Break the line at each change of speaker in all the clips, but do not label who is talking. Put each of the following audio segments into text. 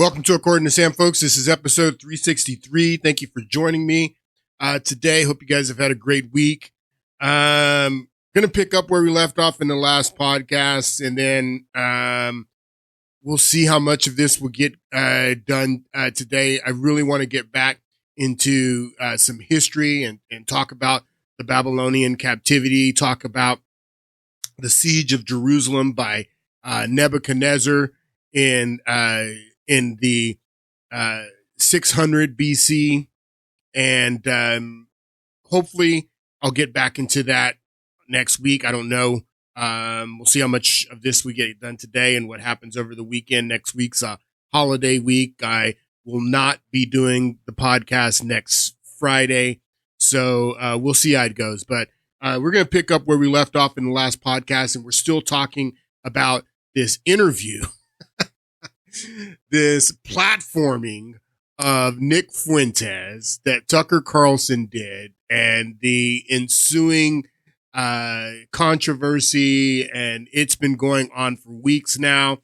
Welcome to According to Sam, folks. This is episode 363. Thank you for joining me today. Hope you guys have had a great week. Going to pick up where we left off in the last podcast, and then we'll see how much of this will get done today. I really want to get back into some history and talk about the Babylonian captivity, talk about the siege of Jerusalem by Nebuchadnezzar in the 600 BC. And hopefully I'll get back into that next week. I don't know. We'll see how much of this we get done today and what happens over the weekend. Next week's a holiday week. I will not be doing the podcast next Friday. So we'll see how it goes. But we're going to pick up where we left off in the last podcast, and we're still talking about this interview, this platforming of Nick Fuentes that Tucker Carlson did, and the ensuing controversy, and it's been going on for weeks now.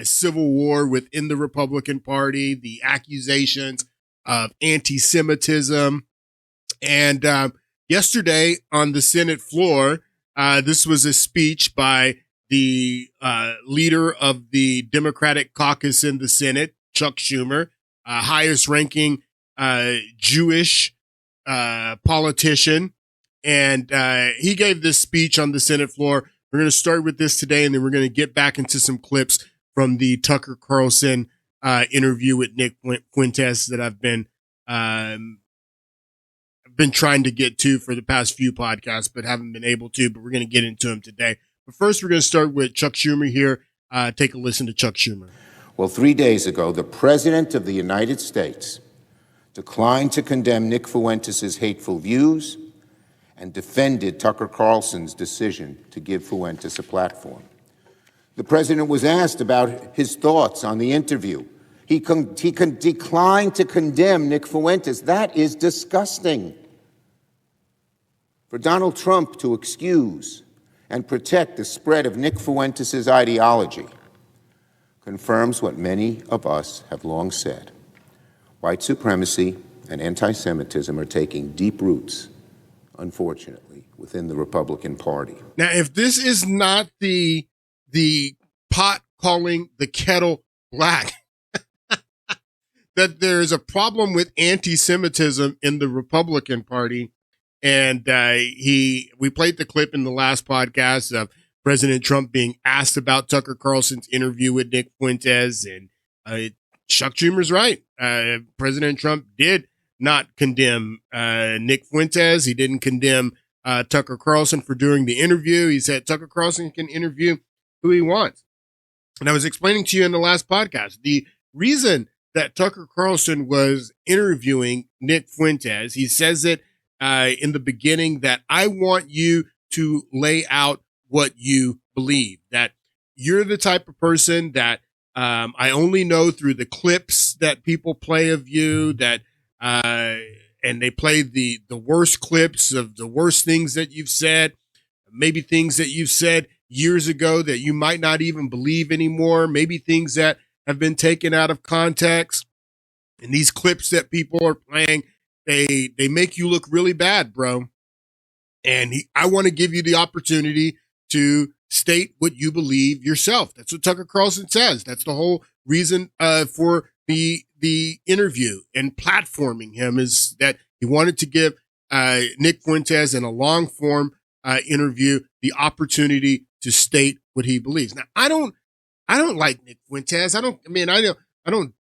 Civil war within the Republican Party, the accusations of anti-Semitism. And yesterday on the Senate floor, this was a speech by the leader of the Democratic caucus in the Senate, Chuck Schumer, highest ranking Jewish politician. And he gave this speech on the Senate floor. We're going to start with this today, and then we're going to get back into some clips from the Tucker Carlson interview with Nick Fuentes that I've been trying to get to for the past few podcasts, but haven't been able to. But we're going to get into them today. But first, we're going to start with Chuck Schumer here. Take a listen to Chuck Schumer.
Well, 3 days ago, the President of the United States declined to condemn Nick Fuentes' hateful views and defended Tucker Carlson's decision to give Fuentes a platform. The President was asked about his thoughts on the interview. He declined to condemn Nick Fuentes. That is disgusting. For Donald Trump to excuse and protect the spread of Nick Fuentes' ideology confirms what many of us have long said. White supremacy and anti-Semitism are taking deep roots, unfortunately, within the Republican Party.
Now, if this is not the pot calling the kettle black, that there's a problem with anti-Semitism in the Republican Party. And we played the clip in the last podcast of President Trump being asked about Tucker Carlson's interview with Nick Fuentes, and Chuck Schumer's right. President Trump did not condemn Nick Fuentes. He didn't condemn Tucker Carlson for doing the interview. He said Tucker Carlson can interview who he wants. And I was explaining to you in the last podcast, the reason that Tucker Carlson was interviewing Nick Fuentes, he says it in the beginning, that I want you to lay out what you believe, that you're the type of person that I only know through the clips that people play of you, that and they play the worst clips of the worst things that you've said, maybe things that you've said years ago that you might not even believe anymore, maybe things that have been taken out of context. And these clips that people are playing, they make you look really bad, bro. And I want to give you the opportunity to state what you believe yourself. That's what Tucker Carlson says. That's the whole reason for the interview and platforming him, is that he wanted to give Nick Fuentes in a long form interview the opportunity to state what he believes. Now, I don't like Nick Fuentes. I don't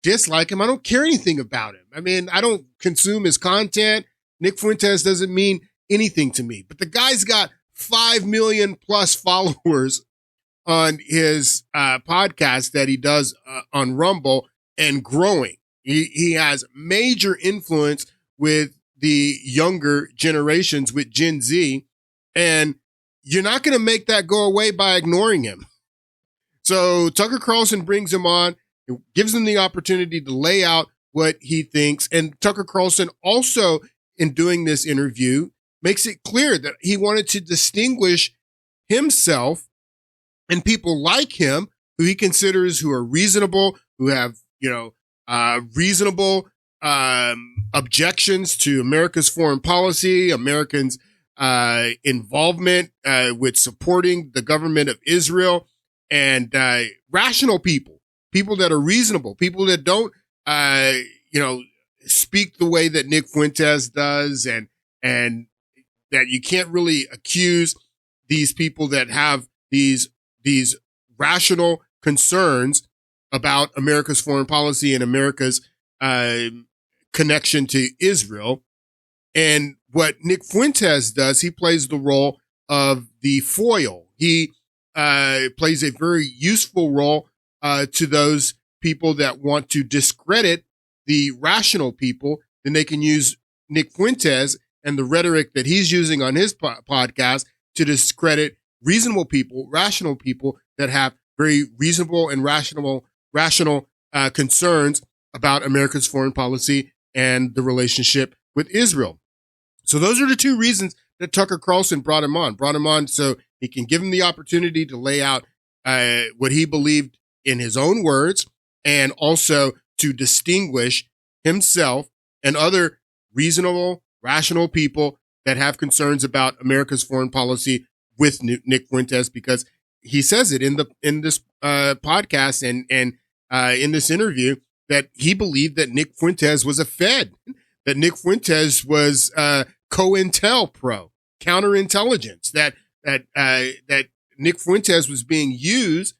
dislike him. I don't care anything about him. I mean, I don't consume his content. Nick Fuentes doesn't mean anything to me, but the guy's got 5 million plus followers on his podcast that he does on Rumble, and growing. He has major influence with the younger generations, with Gen Z, and you're not going to make that go away by ignoring him. So Tucker Carlson brings him on, gives him the opportunity to lay out what he thinks. And Tucker Carlson also, in doing this interview, makes it clear that he wanted to distinguish himself and people like him, who he considers who are reasonable, who have reasonable objections to America's foreign policy, Americans' involvement with supporting the government of Israel, and rational people that are reasonable, people that don't, speak the way that Nick Fuentes does, and that you can't really accuse these people that have these rational concerns about America's foreign policy and America's connection to Israel. And what Nick Fuentes does, he plays the role of the foil. He plays a very useful role to those people that want to discredit the rational people. Then they can use Nick Fuentes and the rhetoric that he's using on his podcast to discredit reasonable people, rational people that have very reasonable and rational concerns about America's foreign policy and the relationship with Israel. So those are the two reasons that Tucker Carlson brought him on so he can give him the opportunity to lay out what he believed in his own words, and also to distinguish himself and other reasonable, rational people that have concerns about America's foreign policy with Nick Fuentes, because he says it in this podcast and in this interview that he believed that Nick Fuentes was a Fed, that Nick Fuentes was COINTELPRO, counterintelligence, that Nick Fuentes was being used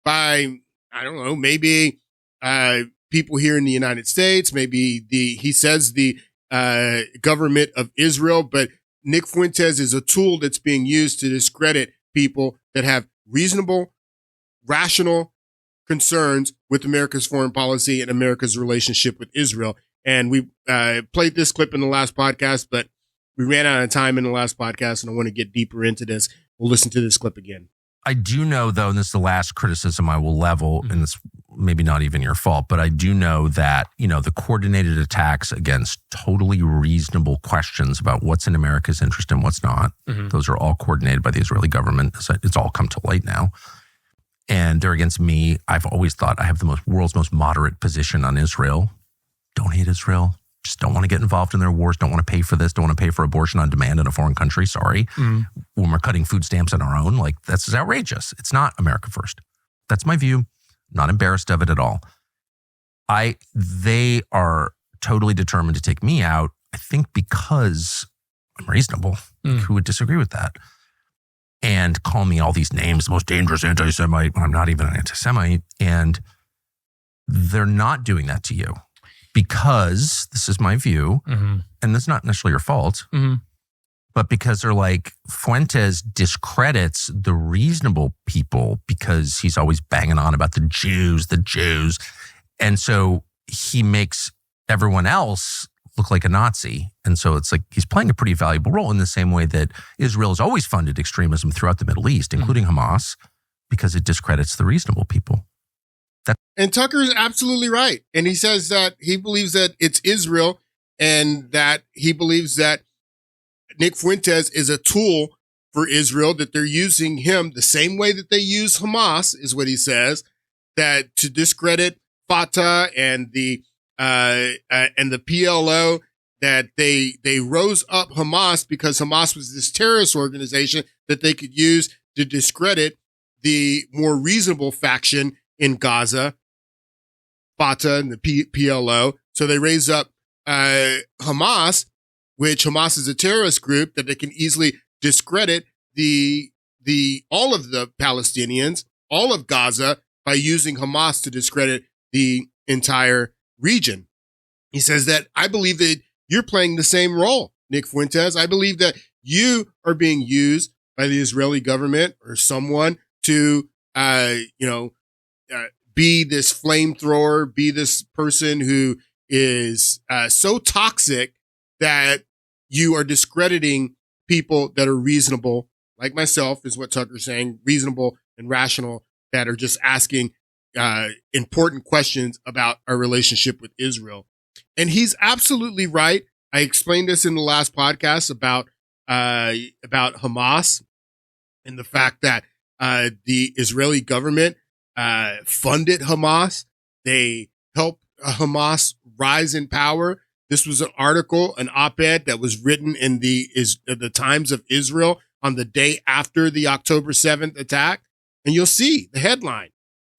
by, I don't know, maybe people here in the United States, maybe he says the government of Israel, but Nick Fuentes is a tool that's being used to discredit people that have reasonable, rational concerns with America's foreign policy and America's relationship with Israel. And we played this clip in the last podcast, but we ran out of time in the last podcast, and I want to get deeper into this. We'll listen to this clip again.
I do know, though, and this is the last criticism I will level, and it's maybe not even your fault, but I do know that, the coordinated attacks against totally reasonable questions about what's in America's interest and what's not, those are all coordinated by the Israeli government. It's all come to light now. And they're against me. I've always thought I have the world's most moderate position on Israel. Don't hate Israel. Just don't want to get involved in their wars. Don't want to pay for this. Don't want to pay for abortion on demand in a foreign country. Sorry. When we're cutting food stamps on our own, that's outrageous. It's not America first. That's my view. Not embarrassed of it at all. They are totally determined to take me out, I think because I'm reasonable. Who would disagree with that? And call me all these names, the most dangerous anti-Semite. I'm not even an anti-Semite. And they're not doing that to you because, this is my view, and it's not necessarily your fault, but because they're like, Fuentes discredits the reasonable people because he's always banging on about the Jews. And so he makes everyone else look like a Nazi. And so it's like he's playing a pretty valuable role in the same way that Israel has always funded extremism throughout the Middle East, including Hamas, because it discredits the reasonable people.
And Tucker is absolutely right. And he says that he believes that it's Israel and that he believes that Nick Fuentes is a tool for Israel, that they're using him the same way that they use Hamas, is what he says, that to discredit Fatah and the PLO, that they rose up Hamas because Hamas was this terrorist organization that they could use to discredit the more reasonable faction in Gaza, Fatah and the PLO. So they raise up Hamas, which Hamas is a terrorist group that they can easily discredit all of the Palestinians, all of Gaza, by using Hamas to discredit the entire region. He says that I believe that you're playing the same role, Nick Fuentes. I believe that you are being used by the Israeli government or someone to, be this flamethrower, be this person who is so toxic that you are discrediting people that are reasonable, like myself, is what Tucker's saying, reasonable and rational, that are just asking important questions about our relationship with Israel. And he's absolutely right. I explained this in the last podcast about Hamas and the fact that the Israeli government funded Hamas. They help Hamas rise in power. This was an article, an op-ed that was written in the Times of Israel on the day after the October 7th attack. And you'll see the headline.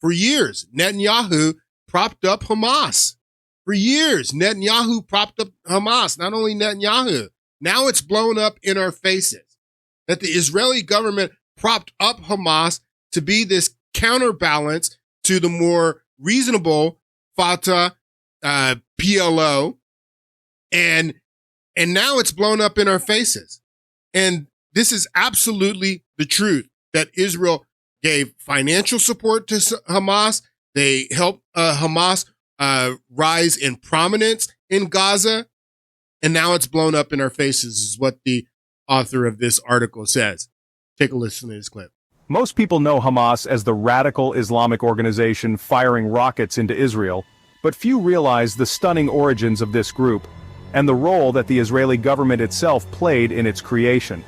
For years, Netanyahu propped up Hamas. For years, Netanyahu propped up Hamas. Not only Netanyahu, now it's blown up in our faces that the Israeli government propped up Hamas to be this counterbalance to the more reasonable Fatah, PLO, and now it's blown up in our faces. And this is absolutely the truth, that Israel gave financial support to Hamas. They helped Hamas rise in prominence in Gaza, and now it's blown up in our faces, is what the author of this article says. Take a listen to this clip.
Most people know Hamas as the radical Islamic organization firing rockets into Israel, but few realize the stunning origins of this group and the role that the Israeli government itself played in its creation.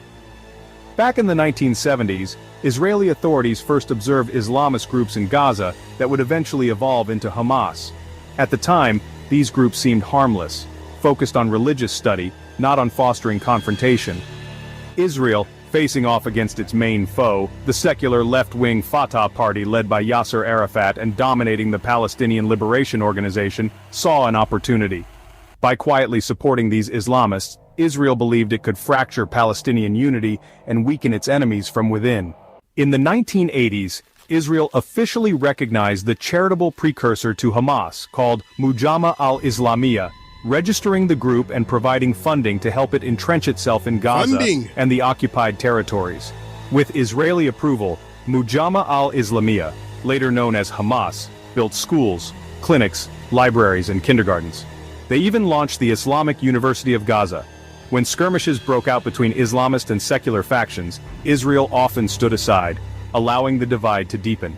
Back in the 1970s, Israeli authorities first observed Islamist groups in Gaza that would eventually evolve into Hamas. At the time, these groups seemed harmless, focused on religious study, not on fostering confrontation. Israel, facing off against its main foe, the secular left-wing Fatah party led by Yasser Arafat and dominating the Palestinian Liberation Organization, saw an opportunity. By quietly supporting these Islamists, Israel believed it could fracture Palestinian unity and weaken its enemies from within. In the 1980s, Israel officially recognized the charitable precursor to Hamas, called Mujama al-Islamiyah, registering the group and providing funding to help it entrench itself in Gaza and the occupied territories. With Israeli approval, Mujama al-Islamiyah, later known as Hamas, built schools, clinics, libraries, and kindergartens. They even launched the Islamic University of Gaza. When skirmishes broke out between Islamist and secular factions, Israel often stood aside, allowing the divide to deepen.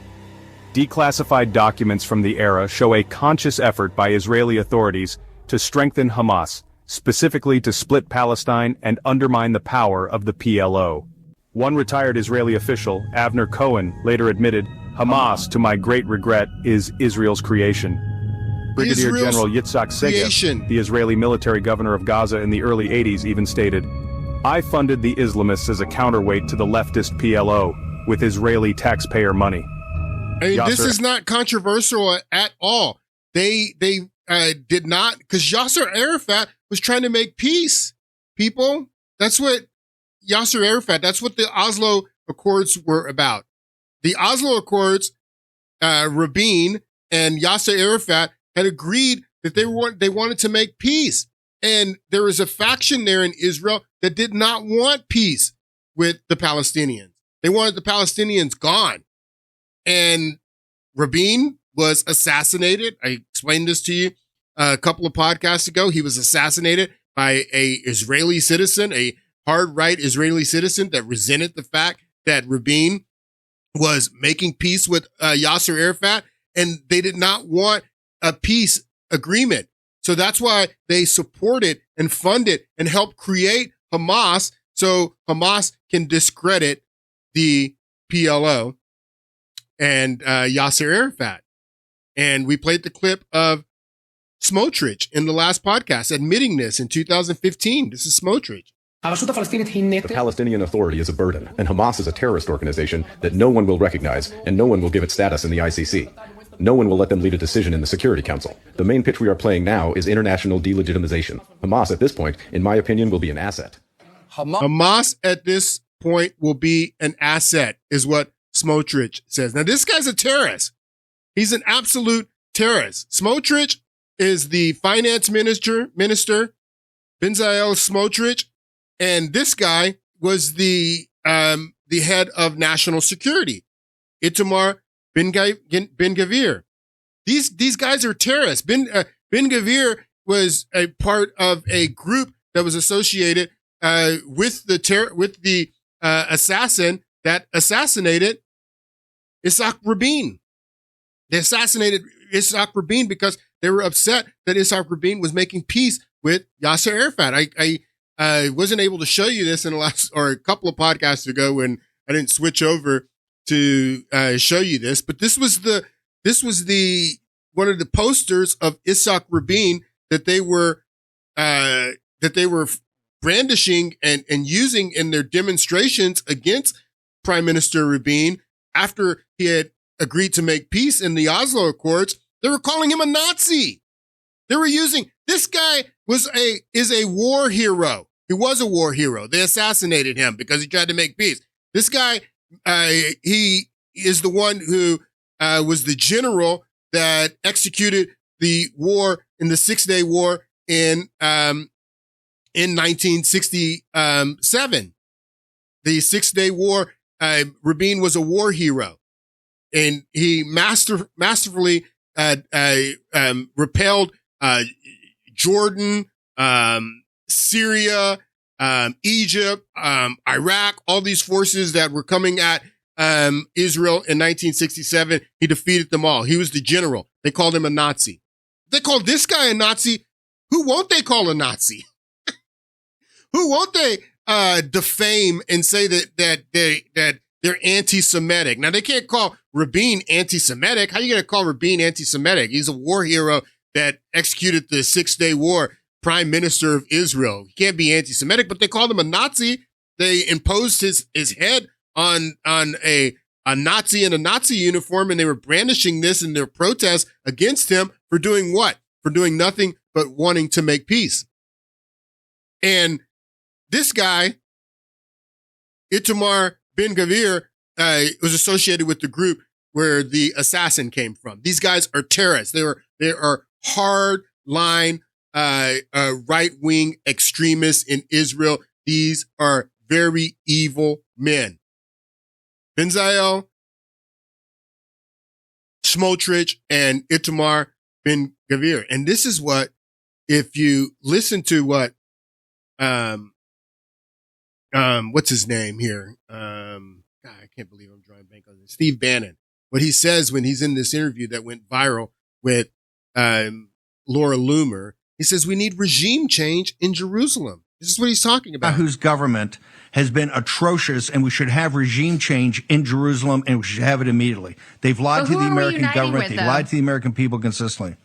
Declassified documents from the era show a conscious effort by Israeli authorities to strengthen Hamas, specifically to split Palestine and undermine the power of the PLO. One retired Israeli official, Avner Cohen, later admitted, "Hamas, to my great regret, is Israel's creation." Brigadier General Yitzhak Segev, the Israeli military governor of Gaza in the early 80s, even stated, "I funded the Islamists as a counterweight to the leftist PLO with Israeli taxpayer money."
I mean, this is not controversial at all. They did not, because Yasser Arafat was trying to make peace. People, that's what that's what the Oslo Accords were about. The Oslo Accords, Rabin and Yasser Arafat had agreed that they wanted to make peace. And there was a faction there in Israel that did not want peace with the Palestinians. They wanted the Palestinians gone. And Rabin was assassinated. I explained this to you a couple of podcasts ago. He was assassinated by a Israeli citizen, a hard right Israeli citizen that resented the fact that Rabin was making peace with Yasser Arafat, and they did not want a peace agreement. So that's why they supported and funded and helped create Hamas, so Hamas can discredit the PLO and Yasser Arafat. And we played the clip of Smotrich in the last podcast admitting this in 2015. This is Smotrich.
The Palestinian Authority is a burden, and Hamas is a terrorist organization that no one will recognize, and no one will give it status in the ICC. No one will let them lead a decision in the Security Council. The main pitch we are playing now is international delegitimization. Hamas, at this point, in my opinion, will be an asset.
Hamas, at this point, will be an asset, is what Smotrich says. Now, this guy's a terrorist. He's an absolute terrorist. Smotrich is the finance minister, Bezalel Smotrich, and this guy was the head of national security, Itamar Ben-Gvir. These guys are terrorists. Ben-Gvir was a part of a group that was associated with the assassin that assassinated Isaac Rabin. They assassinated Isaac Rabin because they were upset that Isaac Rabin was making peace with Yasser Arafat. I wasn't able to show you this in the last, or a couple of podcasts ago when I didn't switch over to show you this, but this was one of the posters of Isaac Rabin that they were brandishing and using in their demonstrations against Prime Minister Rabin after he had agreed to make peace in the Oslo Accords. They were calling him a Nazi. They were using, this guy is a war hero. He was a war hero. They assassinated him because he tried to make peace. This guy, he is the one who was the general that executed the war in the 6-Day War in 1967. The 6-Day War, Rabin was a war hero, and he masterfully repelled Jordan, Syria, Egypt, Iraq, all these forces that were coming at Israel in 1967. He defeated them all. He was the general. They called him a Nazi. They called this guy a Nazi. Who won't they call a Nazi? Who won't they defame and say that they're anti-Semitic? Now, they can't call Rabin anti-Semitic. How are you going to call Rabin anti-Semitic? He's a war hero that executed the 6-Day War, Prime Minister of Israel. He can't be anti-Semitic, but they called him a Nazi. They imposed his head on a Nazi in a Nazi uniform, and they were brandishing this in their protest against him for doing what? For doing nothing but wanting to make peace. And this guy, Itamar Ben-Gvir, was associated with the group where the assassin came from. These guys are terrorists. They are hard-line, right-wing extremists in Israel. These are very evil men. Benzael, Smotrich, and Itamar Ben-Gvir. And this is what, if you listen to what, what's his name here? God, I can't believe I'm drawing blank on this. Steve Bannon. What he says when he's in this interview that went viral with Laura Loomer, he says, we need regime change in Jerusalem. This is what he's talking about.
Whose government has been atrocious, and we should have regime change in Jerusalem, and we should have it immediately. They've lied to the American government. They've lied to the American people consistently.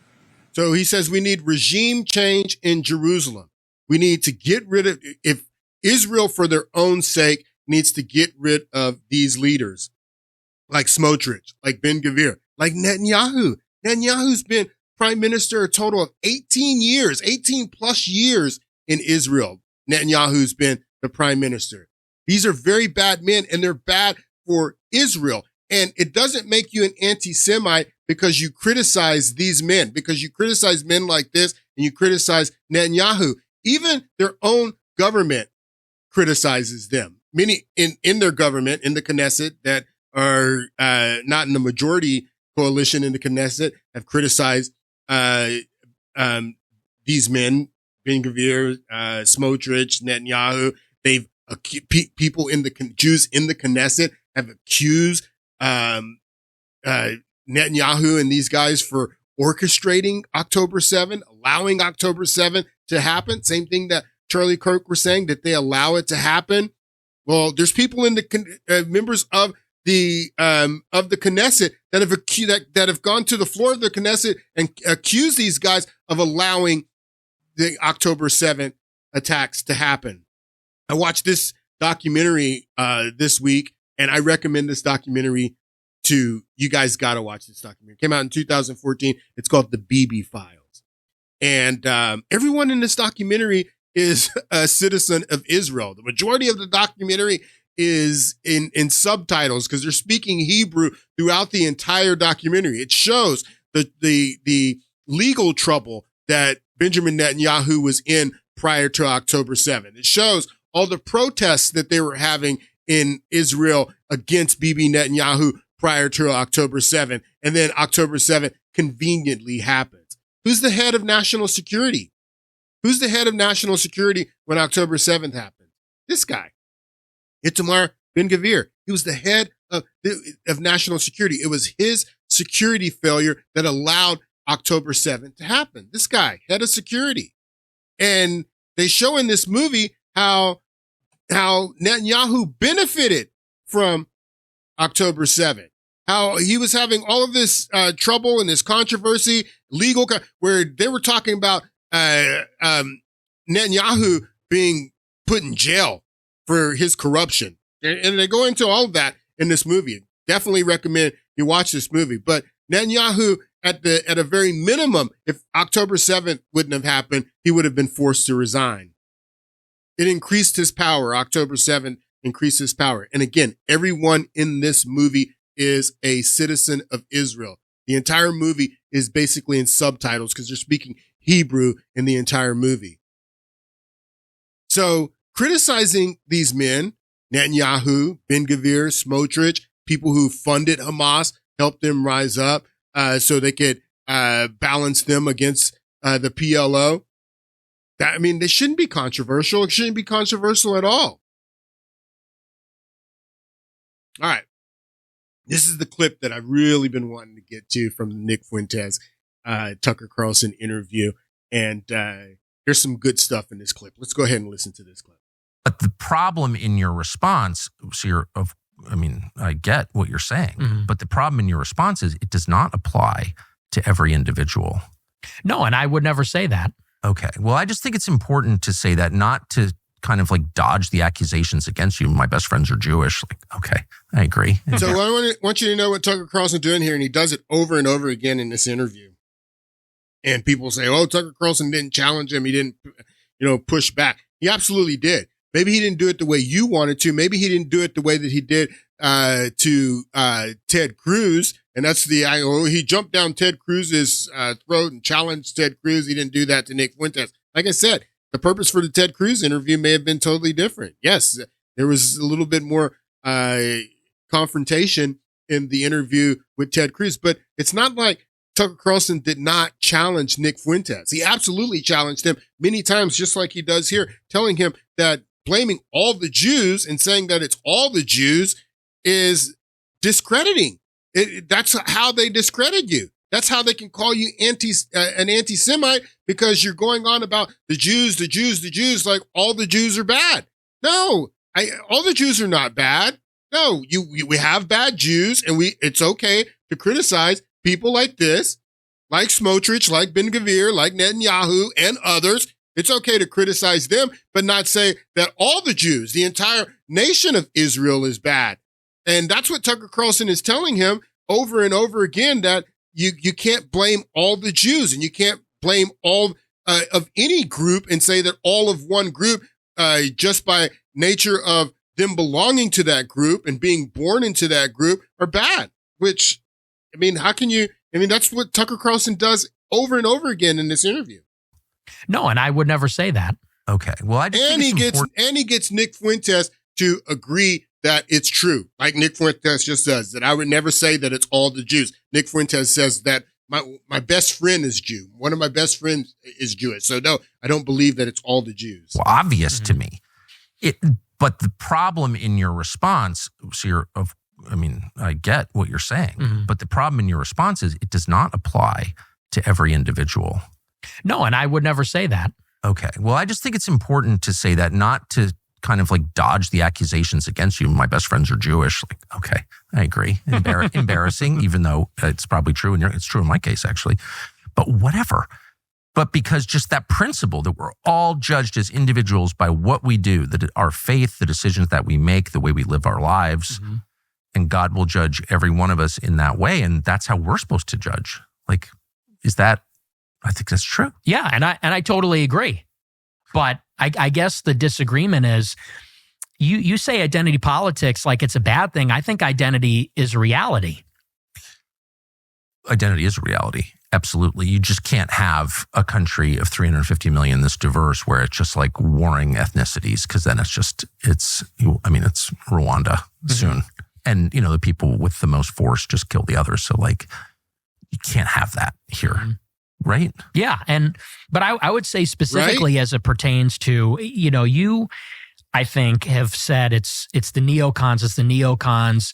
So he says we need regime change in Jerusalem. We need to get rid of, if Israel, for their own sake, needs to get rid of these leaders like Smotrich, like Ben-Gvir, like Netanyahu. Netanyahu's been prime minister a total of 18 years, 18 plus years in Israel. Netanyahu's been the prime minister. These are very bad men, and they're bad for Israel. And it doesn't make you an anti-Semite because you criticize these men, because you criticize men like this and you criticize Netanyahu. Even their own government criticizes them. Many in their government, in the Knesset, that are not in the majority coalition in the Knesset, have criticized these men, Ben-Gvir, Smotrich, Netanyahu. They've people in the Jews in the Knesset have accused Netanyahu and these guys for orchestrating October 7, allowing October 7 to happen. Same thing that Charlie Kirk was saying, that they allow it to happen. Well, there's people in the members of the Knesset that have that have gone to the floor of the Knesset and accused these guys of allowing the October 7th attacks to happen. I watched this documentary this week, and I recommend this documentary to you guys. Got to watch this documentary. It came out in 2014. It's called The Bibi Files, and everyone in this documentary is a citizen of Israel. The majority of the documentary is in subtitles because they're speaking Hebrew throughout the entire documentary. It shows the legal trouble that Benjamin Netanyahu was in prior to October 7th. It shows all the protests that they were having in Israel against Bibi Netanyahu prior to October 7th. And then October 7th conveniently happens. Who's the head of national security? Who's the head of national security when October 7th happened? This guy, Itamar Ben-Gvir. He was the head of national security. It was his security failure that allowed October 7th to happen. This guy, head of security. And they show in this movie how Netanyahu benefited from October 7th. how he was having all of this trouble and this controversy, legal, where they were talking about Netanyahu being put in jail for his corruption. And they go into all of that in this movie. Definitely recommend you watch this movie. But Netanyahu, at a very minimum, if October 7th wouldn't have happened, he would have been forced to resign. It increased his power. October 7th increased his power. And again, everyone in this movie is a citizen of Israel. The entire movie is basically in subtitles because they're speaking Hebrew in the entire movie. So criticizing these men, Netanyahu, Ben-Gvir, Smotrich, people who funded Hamas, helped them rise up so they could balance them against the PLO. They shouldn't be controversial. It shouldn't be controversial at all. All right. This is the clip that I've really been wanting to get to from the Nick Fuentes, Tucker Carlson interview. And there's some good stuff in this clip. Let's go ahead and listen to this clip.
But the problem in your response, I get what you're saying, but the problem in your response is it does not apply to every individual.
No, and I would never say that.
Okay. Well, I just think it's important to say that, not to kind of like dodge the accusations against you. My best friends are Jewish. Like, okay, I agree.
So I want you to know what Tucker Carlson's doing here, and he does it over and over again in this interview. And people say, oh, Tucker Carlson didn't challenge him. He didn't, push back. He absolutely did. Maybe he didn't do it the way you wanted to. Maybe he didn't do it the way that he did to Ted Cruz. And that's he jumped down Ted Cruz's throat and challenged Ted Cruz. He didn't do that to Nick Fuentes. Like I said, the purpose for the Ted Cruz interview may have been totally different. Yes, there was a little bit more confrontation in the interview with Ted Cruz, but it's not like Tucker Carlson did not challenge Nick Fuentes. He absolutely challenged him many times, just like he does here, telling him that blaming all the Jews and saying that it's all the Jews is discrediting. That's how they discredit you. That's how they can call you an anti-Semite, because you're going on about the Jews, like all the Jews are bad. No, all the Jews are not bad. No, we have bad Jews, and it's okay to criticize people like this, like Smotrich, like Ben-Gvir, like Netanyahu, and others. It's okay to criticize them, but not say that all the Jews, the entire nation of Israel, is bad. And that's what Tucker Carlson is telling him over and over again, that you can't blame all the Jews, and you can't blame all of any group and say that all of one group, just by nature of them belonging to that group and being born into that group, are bad. Which, how can you? That's what Tucker Carlson does over and over again in this interview.
No, and I would never say that.
Okay. Well,
he gets Nick Fuentes to agree that it's true, like Nick Fuentes just does, that I would never say that it's all the Jews. Nick Fuentes says that my best friend is Jew. One of my best friends is Jewish. So no, I don't believe that it's all the Jews.
Well, obvious to me. But the problem in your response, I get what you're saying, but the problem in your response is it does not apply to every individual.
No, and I would never say that.
Okay. Well, I just think it's important to say that, not to kind of like dodge the accusations against you. My best friends are Jewish. Like, okay, I agree. Embarrassing, even though it's probably true, and it's true in my case, actually. But whatever. But because just that principle that we're all judged as individuals by what we do, that our faith, the decisions that we make, the way we live our lives, and God will judge every one of us in that way, and that's how we're supposed to judge. Like, I think that's true.
Yeah, and I totally agree. But I guess the disagreement is, you say identity politics like it's a bad thing. I think identity is a reality.
Identity is a reality. Absolutely. You just can't have a country of 350 million this diverse where it's just like warring ethnicities, because then it's Rwanda soon. And, the people with the most force just kill the others. So like, you can't have that here. Right? Yeah.
But I would say specifically as it pertains to, you, I think, have said it's the neocons.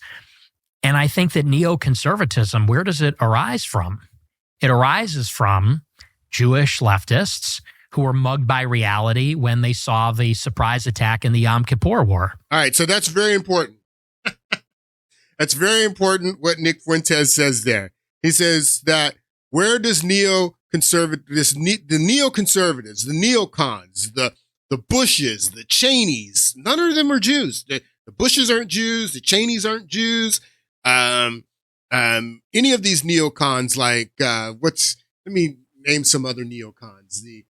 And I think that neoconservatism, where does it arise from? It arises from Jewish leftists who were mugged by reality when they saw the surprise attack in the Yom Kippur War.
All right. So that's very important. That's very important what Nick Fuentes says there. He says that where does the neoconservatives, the neocons, the Bushes, the Cheneys, none of them are Jews. The Bushes aren't Jews. The Cheneys aren't Jews. Any of these neocons, like, let me name some other neocons. The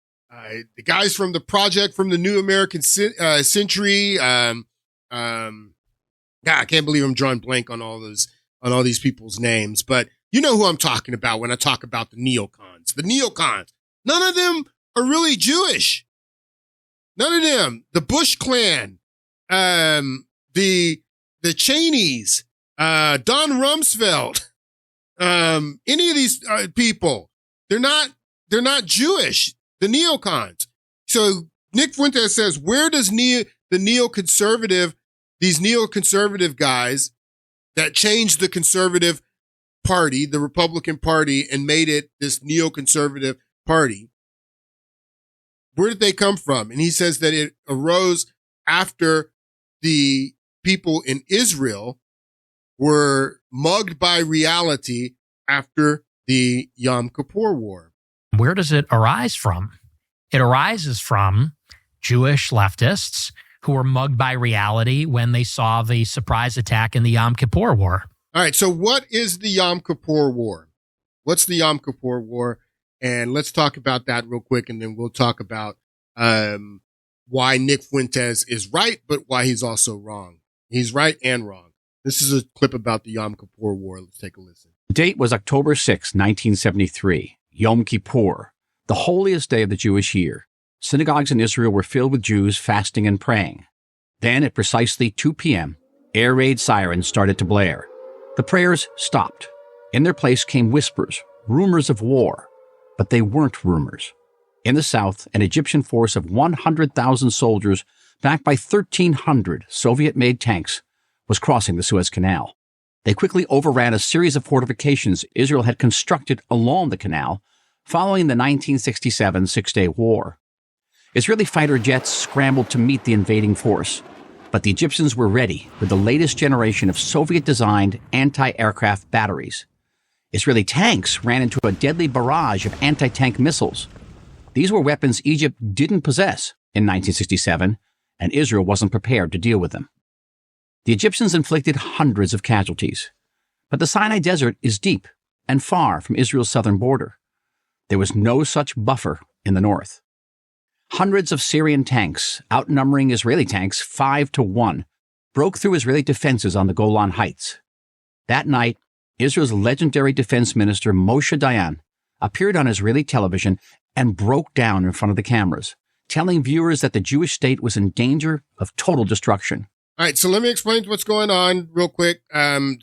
guys from the Project from the New American Century. I can't believe I'm drawing blank on all these people's names, but you know who I'm talking about when I talk about the neocons. The neocons. None of them are really Jewish. None of them. The Bush clan, the Cheneys, Don Rumsfeld, any of these people, they're not Jewish. The neocons. So Nick Fuentes says, where does these neoconservative guys that changed the conservative party, the Republican Party, and made it this neoconservative party, where did they come from? And he says that it arose after the people in Israel were mugged by reality after the Yom Kippur War.
Where does it arise from? It arises from Jewish leftists who were mugged by reality when they saw the surprise attack in the Yom Kippur War.
All right, so what is the Yom Kippur War? What's the Yom Kippur War? And let's talk about that real quick, and then we'll talk about why Nick Fuentes is right, but why he's also wrong. He's right and wrong. This is a clip about the Yom Kippur War. Let's take a listen.
The date was October 6, 1973, Yom Kippur, the holiest day of the Jewish year. Synagogues in Israel were filled with Jews fasting and praying. Then, at precisely 2 p.m., air raid sirens started to blare. The prayers stopped. In their place came whispers, rumors of war. But they weren't rumors. In the south, an Egyptian force of 100,000 soldiers, backed by 1,300 Soviet-made tanks, was crossing the Suez Canal. They quickly overran a series of fortifications Israel had constructed along the canal following the 1967 Six-Day War. Israeli fighter jets scrambled to meet the invading force, but the Egyptians were ready with the latest generation of Soviet-designed anti-aircraft batteries. Israeli tanks ran into a deadly barrage of anti-tank missiles. These were weapons Egypt didn't possess in 1967, and Israel wasn't prepared to deal with them. The Egyptians inflicted hundreds of casualties, but the Sinai Desert is deep and far from Israel's southern border. There was no such buffer in the north. Hundreds of Syrian tanks, outnumbering Israeli tanks 5-1, broke through Israeli defenses on the Golan Heights. That night, Israel's legendary defense minister Moshe Dayan appeared on Israeli television and broke down in front of the cameras, telling viewers that the Jewish state was in danger of total destruction.
All right, so let me explain what's going on real quick.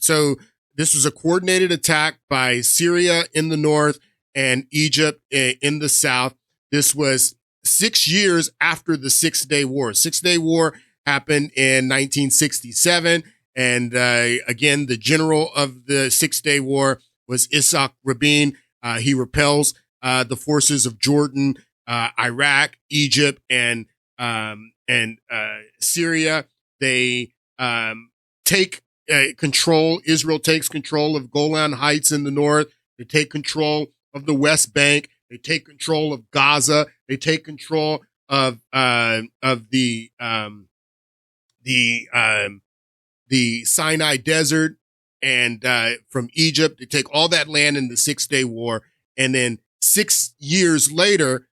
So this was a coordinated attack by Syria in the north and Egypt in the south. This was 6 years after the Six-Day War. Six-Day War happened in 1967. And again, the general of the Six-Day War was Isaac Rabin. He repels the forces of Jordan, Iraq, Egypt, and Syria. They take control. Israel takes control of Golan Heights in the north. They take control of the West Bank. They take control of Gaza. They take control of the Sinai Desert, and from Egypt. They take all that land in the Six-Day War, and then 6 years later,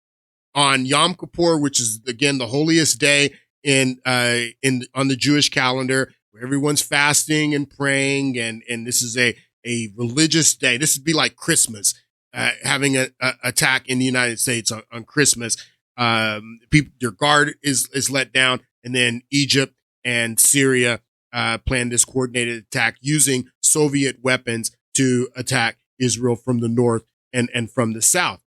on Yom Kippur, which is again the holiest day on the Jewish calendar, where everyone's fasting and praying, and this is a religious day. This would be like Christmas. Having an attack in the United States on Christmas, your guard is let down, and then Egypt and Syria planned this coordinated attack using Soviet weapons to attack Israel from the north and from the south.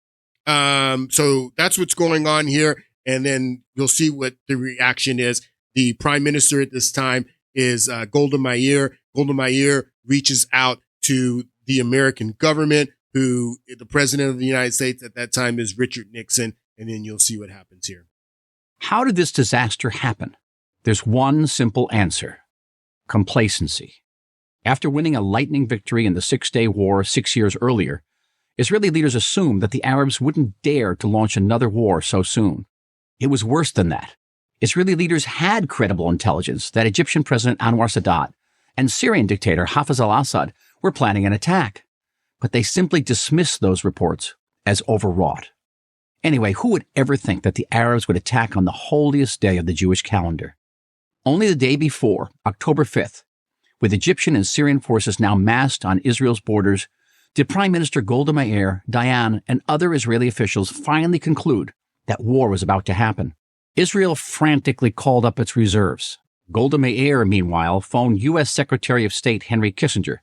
So that's what's going on here, and then you'll see what the reaction is. The prime minister at this time is Golda Meir. Golda Meir reaches out to the American government, who the president of the United States at that time is Richard Nixon, and then you'll see what happens here.
How did this disaster happen? There's one simple answer: complacency. After winning a lightning victory in the Six-Day War 6 years earlier, Israeli leaders assumed that the Arabs wouldn't dare to launch another war so soon. It was worse than that. Israeli leaders had credible intelligence that Egyptian President Anwar Sadat and Syrian dictator Hafez al-Assad were planning an attack, but they simply dismissed those reports as overwrought. Anyway, who would ever think that the Arabs would attack on the holiest day of the Jewish calendar? Only the day before, October 5th, with Egyptian and Syrian forces now massed on Israel's borders, did Prime Minister Golda Meir, Dayan, and other Israeli officials finally conclude that war was about to happen. Israel frantically called up its reserves. Golda Meir, meanwhile, phoned U.S. Secretary of State Henry Kissinger,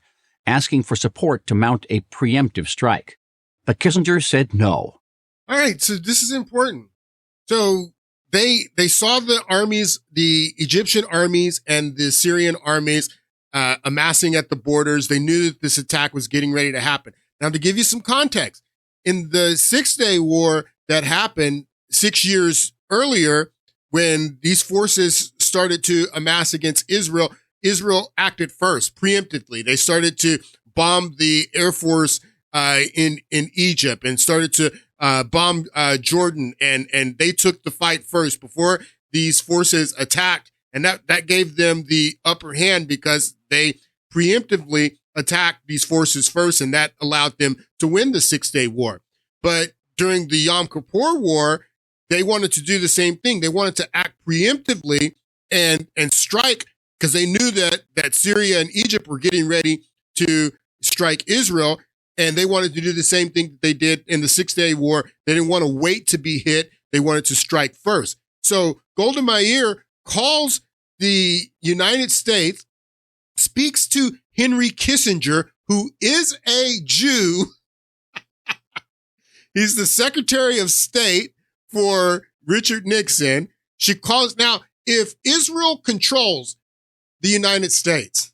asking for support to mount a preemptive strike. But Kissinger said no.
All right, so this is important. So they saw the armies, the Egyptian armies and the Syrian armies amassing at the borders. They knew that this attack was getting ready to happen. Now, to give you some context, in the Six-Day War that happened 6 years earlier, when these forces started to amass against Israel, Israel acted first, preemptively. They started to bomb the Air Force in Egypt and started to bomb Jordan, and they took the fight first before these forces attacked. And that gave them the upper hand because they preemptively attacked these forces first, and that allowed them to win the Six-Day War. But during the Yom Kippur War, they wanted to do the same thing. They wanted to act preemptively and strike because they knew that Syria and Egypt were getting ready to strike Israel, and they wanted to do the same thing that they did in the Six-Day War. They didn't want to wait to be hit. They wanted to strike first. So Golda Meir calls the United States, speaks to Henry Kissinger, who is a Jew. He's the Secretary of State for Richard Nixon. She calls, now, if Israel controls the United States,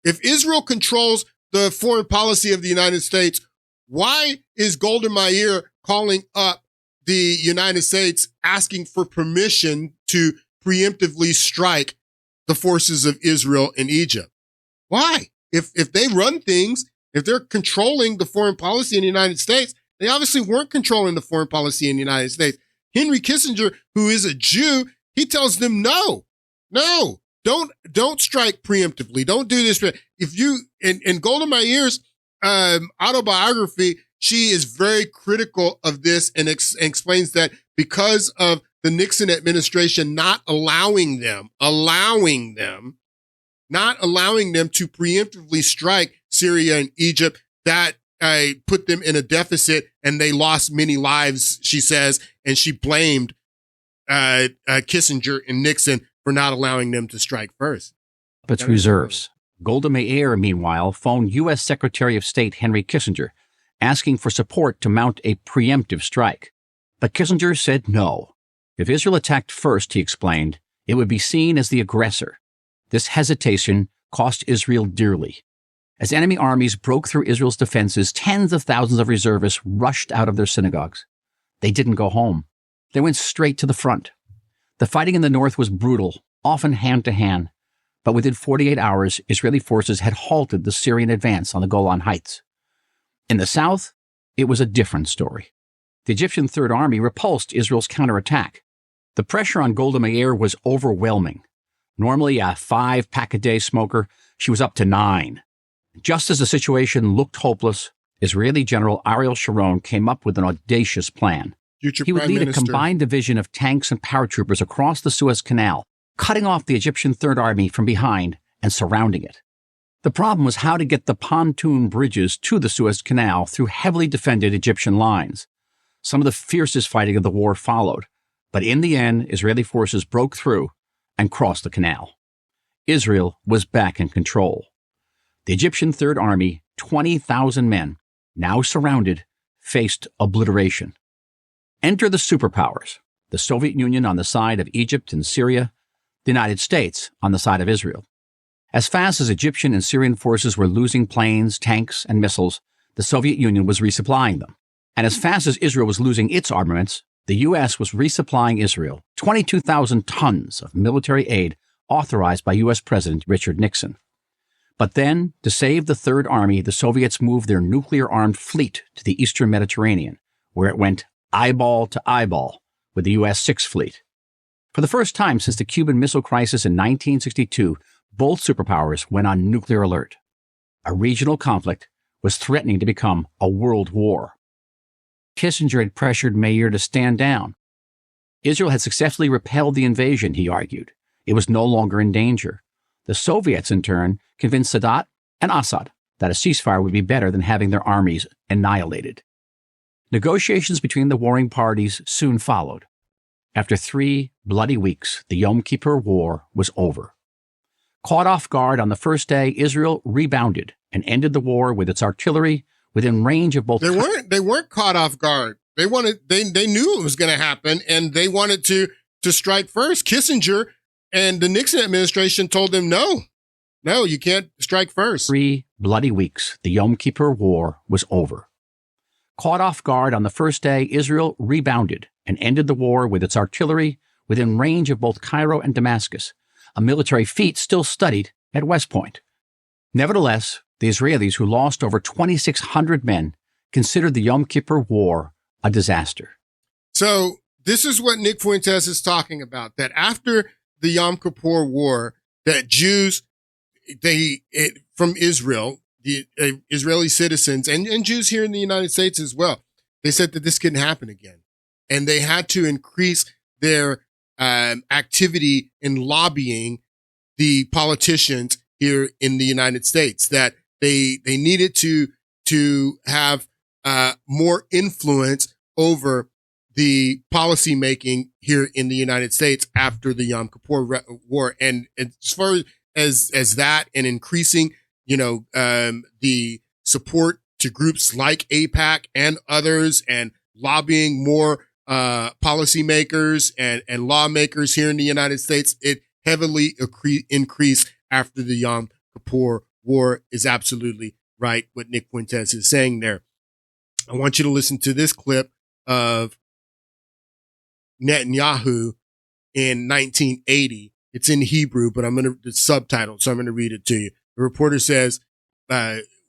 if Israel controls the foreign policy of the United States, why is Golda Meir calling up the United States asking for permission to preemptively strike the forces of Israel in Egypt? Why? If they run things, if they're controlling the foreign policy in the United States, they obviously weren't controlling the foreign policy in the United States. Henry Kissinger, who is a Jew, he tells them, no, don't strike preemptively. Don't do this. If you, in Golda Meir's autobiography, she is very critical of this and explains that because of the Nixon administration not allowing them to preemptively strike Syria and Egypt, that put them in a deficit and they lost many lives, she says, and she blamed Kissinger and Nixon for not allowing them to strike first.
Its reserves. Golda Meir, meanwhile, phoned U.S. Secretary of State Henry Kissinger, asking for support to mount a preemptive strike. But Kissinger said no. If Israel attacked first, he explained, it would be seen as the aggressor. This hesitation cost Israel dearly. As enemy armies broke through Israel's defenses, tens of thousands of reservists rushed out of their synagogues. They didn't go home. They went straight to the front. The fighting in the north was brutal, often hand-to-hand, but within 48 hours, Israeli forces had halted the Syrian advance on the Golan Heights. In the south, it was a different story. The Egyptian Third Army repulsed Israel's counterattack. The pressure on Golda Meir was overwhelming. Normally a 5-pack-a-day smoker, she was up to 9. Just as the situation looked hopeless, Israeli General Ariel Sharon came up with an audacious plan. He would lead a combined division of tanks and paratroopers across the Suez Canal, cutting off the Egyptian Third Army from behind and surrounding it. The problem was how to get the pontoon bridges to the Suez Canal through heavily defended Egyptian lines. Some of the fiercest fighting of the war followed, but in the end, Israeli forces broke through and crossed the canal. Israel was back in control. The Egyptian Third Army, 20,000 men, now surrounded, faced obliteration. Enter the superpowers, the Soviet Union on the side of Egypt and Syria, the United States on the side of Israel. As fast as Egyptian and Syrian forces were losing planes, tanks, and missiles, the Soviet Union was resupplying them. And as fast as Israel was losing its armaments, the U.S. was resupplying Israel 22,000 tons of military aid authorized by U.S. President Richard Nixon. But then, to save the Third Army, the Soviets moved their nuclear-armed fleet to the eastern Mediterranean, where it went eyeball to eyeball with the U.S. Sixth Fleet. For the first time since the Cuban Missile Crisis in 1962, both superpowers went on nuclear alert. A regional conflict was threatening to become a world war. Kissinger had pressured Meir to stand down. Israel had successfully repelled the invasion, he argued. It was no longer in danger. The Soviets, in turn, convinced Sadat and Assad that a ceasefire would be better than having their armies annihilated. Negotiations between the warring parties soon followed. After 3 bloody weeks, the Yom Kippur War was over. Caught off guard on the first day, Israel rebounded and ended the war with its artillery within range of both.
They weren't caught off guard. They knew it was going to happen, and they wanted to strike first. Kissinger and the Nixon administration told them, no, you can't strike first.
3 bloody weeks, the Yom Kippur War was over. Caught off guard on the first day, Israel rebounded and ended the war with its artillery within range of both Cairo and Damascus, a military feat still studied at West Point. Nevertheless, the Israelis, who lost over 2,600 men, considered the Yom Kippur War a disaster.
So this is what Nick Fuentes is talking about, that after the Yom Kippur War, that Jews, from Israel, the Israeli citizens and Jews here in the United States as well, they said that this couldn't happen again. And they had to increase their activity in lobbying the politicians here in the United States, that they needed to have more influence over the policy making here in the United States after the Yom Kippur War. And as far as that, and increasing, the support to groups like AIPAC and others, and lobbying more policymakers and lawmakers here in the United States, it heavily increased after the Yom Kippur War. Is absolutely right what Nick Fuentes is saying there. I want you to listen to this clip of Netanyahu in 1980. It's in Hebrew, but it's subtitled, so I'm going to read it to you. The reporter says,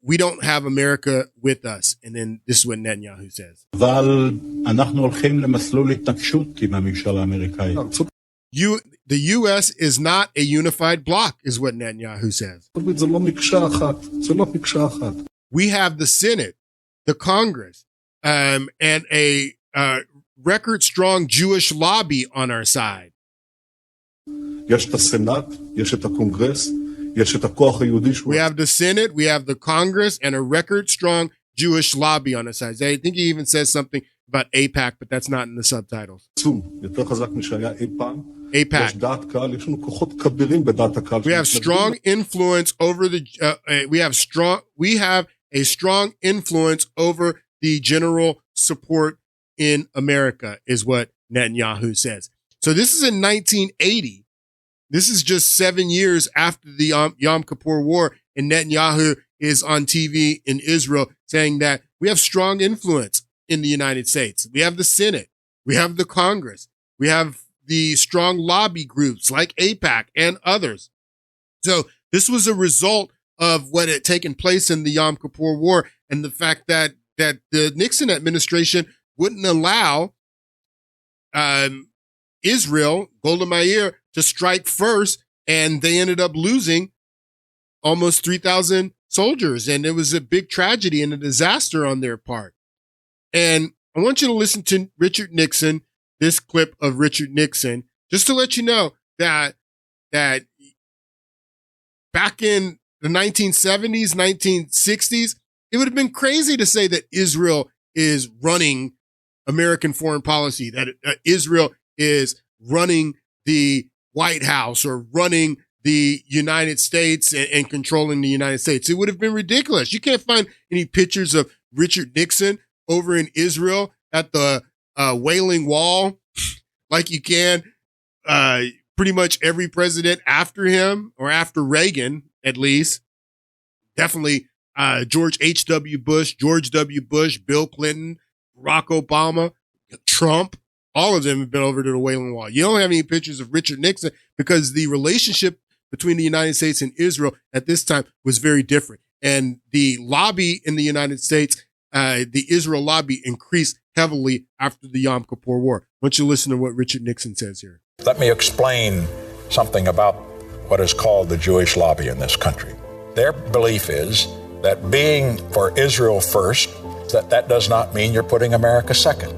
we don't have America with us. And then this is what Netanyahu says. The U.S. is not a unified bloc, is what Netanyahu says. We have the Senate, the Congress, and a record-strong Jewish lobby on our side. We have the Senate, we have the Congress, and a record-strong Jewish lobby on our side. I think he even says something about AIPAC, but that's not in the subtitles. AIPAC. We have strong influence over we have a strong influence over the general support in America, is what Netanyahu says. So this is in 1980. This is just 7 years after the Yom Kippur War, and Netanyahu is on TV in Israel saying that we have strong influence in the United States. We have the Senate. We have the Congress. We have the strong lobby groups like AIPAC and others. So this was a result of what had taken place in the Yom Kippur War, and the fact that the Nixon administration wouldn't allow Israel, Golda Meir, to strike first, and they ended up losing almost 3,000 soldiers, and it was a big tragedy and a disaster on their part. And I want you to listen to Richard Nixon, this clip of Richard Nixon, just to let you know that back in the 1970s, 1960s, it would have been crazy to say that Israel is running American foreign policy, that Israel is running the White House or running the United States and controlling the United States. It would have been ridiculous. You can't find any pictures of Richard Nixon over in Israel at the Wailing Wall like you can pretty much every president after him, or after Reagan, at least. Definitely George H.W. Bush, George W. Bush, Bill Clinton, Barack Obama, Trump. All of them have been over to the Wailing Wall. You don't have any pictures of Richard Nixon because the relationship between the United States and Israel at this time was very different. And the lobby in the United States, the Israel lobby, increased heavily after the Yom Kippur War. Why don't you listen to what Richard Nixon says here?
Let me explain something about what is called the Jewish lobby in this country. Their belief is that being for Israel first, that does not mean you're putting America second.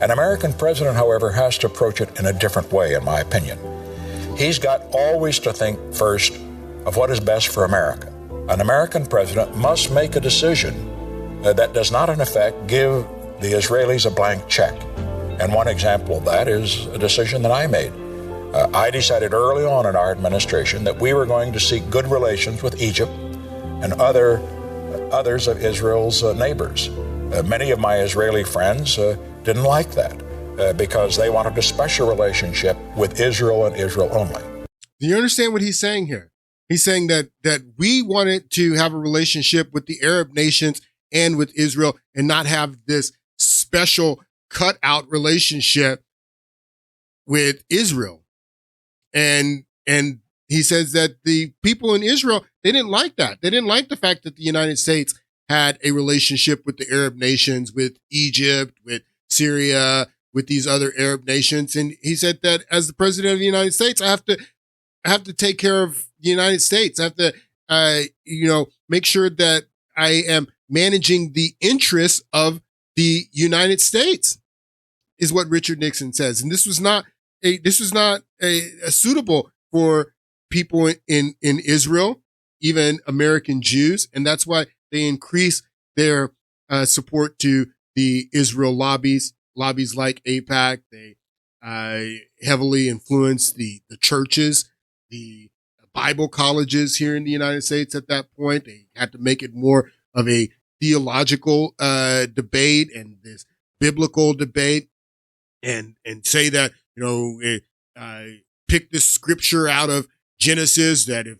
An American president, however, has to approach it in a different way, in my opinion. He's got always to think first of what is best for America. An American president must make a decision that does not, in effect, give the Israelis a blank check. And one example of that is a decision that I made. I decided early on in our administration that we were going to seek good relations with Egypt and others of Israel's neighbors. Many of my Israeli friends didn't like that because they wanted a special relationship with Israel and Israel only.
Do you understand what he's saying here? He's saying that we wanted to have a relationship with the Arab nations and with Israel and not have this special cut-out relationship with Israel. And he says that the people in Israel, they didn't like that. They didn't like the fact that the United States had a relationship with the Arab nations, with Egypt, with Syria, with these other Arab nations. And he said that as the president of the United States, I have to take care of the United States. I have to, make sure that I am managing the interests of the United States, is what Richard Nixon says. And this was not a suitable for people in Israel, even American Jews. And that's why they increase their support to the Israel lobbies like AIPAC. They heavily influence the churches, the Bible colleges here in the United States at that point. They had to make it more of a theological debate and this biblical debate and say that, pick this scripture out of Genesis that if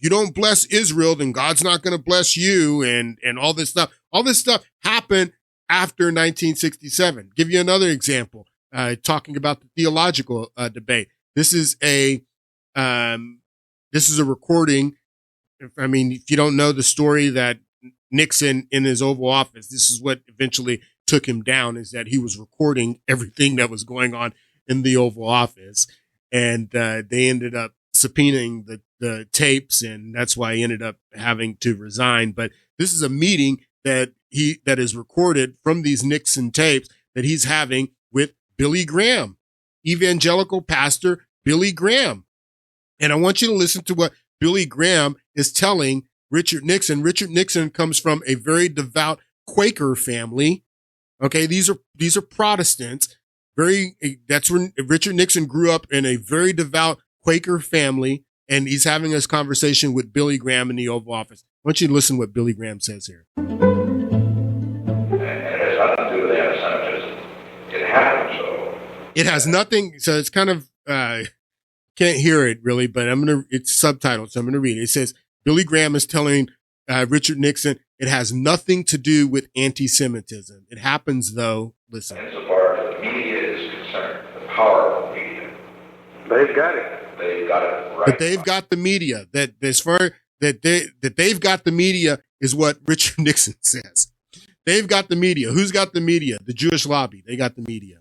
you don't bless Israel, then God's not going to bless you, and all this stuff. All this stuff happened after 1967. Give you another example, talking about the theological debate. This is a recording. If you don't know the story that Nixon in his Oval Office, this is what eventually took him down, is that he was recording everything that was going on in the Oval Office. And they ended up subpoenaing the tapes, and that's why he ended up having to resign. But this is a meeting that is recorded from these Nixon tapes that he's having with Billy Graham, evangelical pastor Billy Graham. And I want you to listen to what Billy Graham is telling Richard Nixon. Richard Nixon comes from a very devout Quaker family. Okay, these are Protestants. That's when Richard Nixon grew up in a very devout Quaker family, and he's having this conversation with Billy Graham in the Oval Office. I want you to listen to what Billy Graham says here.
And it has nothing to do with anti-Semitism. It happened so.
It has nothing. So it's kind of can't hear it really, but it's subtitled, so I'm gonna read it. It says Billy Graham is telling Richard Nixon it has nothing to do with anti-Semitism. It happens though. Listen.
Insofar as the media is concerned, the power of the media,
they've got it.
They've got it right.
But they've got the media. That as far that they've got the media is what Richard Nixon says. They've got the media. Who's got the media? The Jewish lobby. They got the media.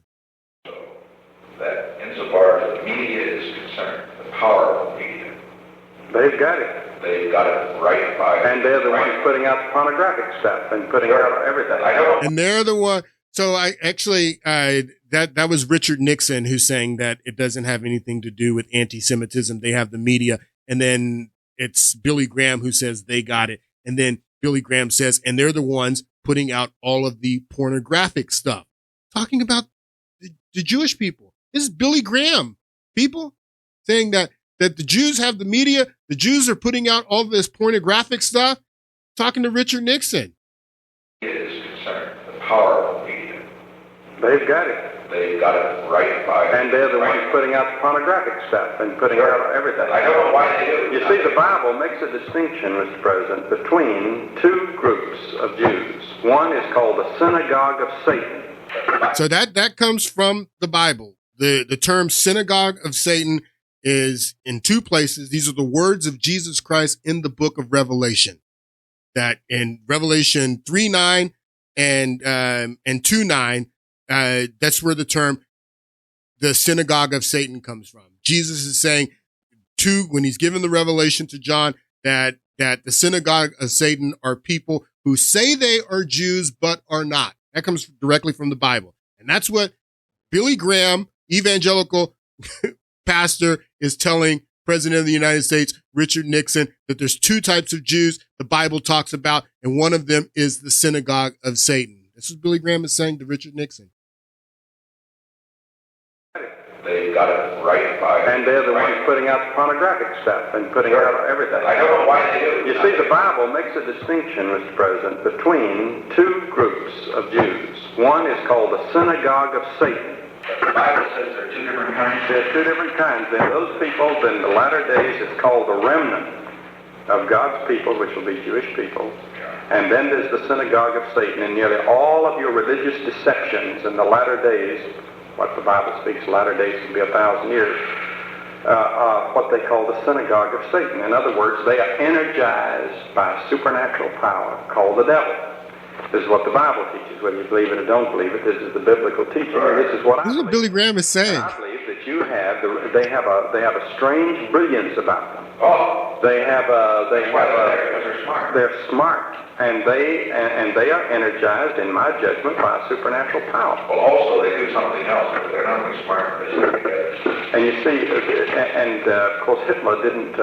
So that insofar as the media is concerned, the power of the media,
they've got it.
They've got it right by.
And they're the ones putting out the pornographic stuff and putting out everything.
I know.
And they're the one. So I actually, that was Richard Nixon who's saying that it doesn't have anything to do with anti-Semitism. They have the media. And then it's Billy Graham who says they got it. And then Billy Graham says, and they're the ones putting out all of the pornographic stuff. Talking about the Jewish people. This is Billy Graham, people, saying that the Jews have the media. The Jews are putting out all this pornographic stuff. Talking to Richard Nixon.
It is concerned, the power of the media.
They've got it.
They've got it right by.
And they're the ones putting out the pornographic stuff and putting out everything.
I don't know why they do.
You see, the Bible makes a distinction, Mr. President, between two groups of Jews. One is called the synagogue of Satan.
So that comes from the Bible. The term synagogue of Satan is in two places. These are the words of Jesus Christ in the book of Revelation. That in Revelation 3:9 and 2:9, that's where the term the synagogue of Satan comes from. Jesus is saying when he's given the revelation to John that the synagogue of Satan are people who say they are Jews but are not. That comes directly from the Bible. And that's what Billy Graham, evangelical pastor, is telling President of the United States, Richard Nixon, that there's two types of Jews the Bible talks about, and one of them is the synagogue of Satan. This is Billy Graham is saying to Richard Nixon.
They got it right by.
And they're the ones putting out the pornographic stuff and putting out everything.
I don't know why they do.
You see, the Bible makes a distinction, Mr. President, between two groups of Jews. One is called the synagogue of Satan.
The Bible says there are two different kinds.
There are two different kinds. Then those people, in the latter days, it's called the remnant of God's people, which will be Jewish people. And then there's the synagogue of Satan. And nearly all of your religious deceptions in the latter days, what the Bible speaks, latter days will be 1,000 years, what they call the synagogue of Satan. In other words, they are energized by a supernatural power called the devil. This is what the Bible teaches, whether you believe it or don't believe it. This is the biblical teaching, and this is what I believe.
This is what Billy Graham is saying.
I believe that they have a strange brilliance about them.
Oh,
they're smart, and they are energized, in my judgment, by a supernatural power.
Well, also they do something else, but they're not only smart, they stick together.
And you see, of course Hitler didn't.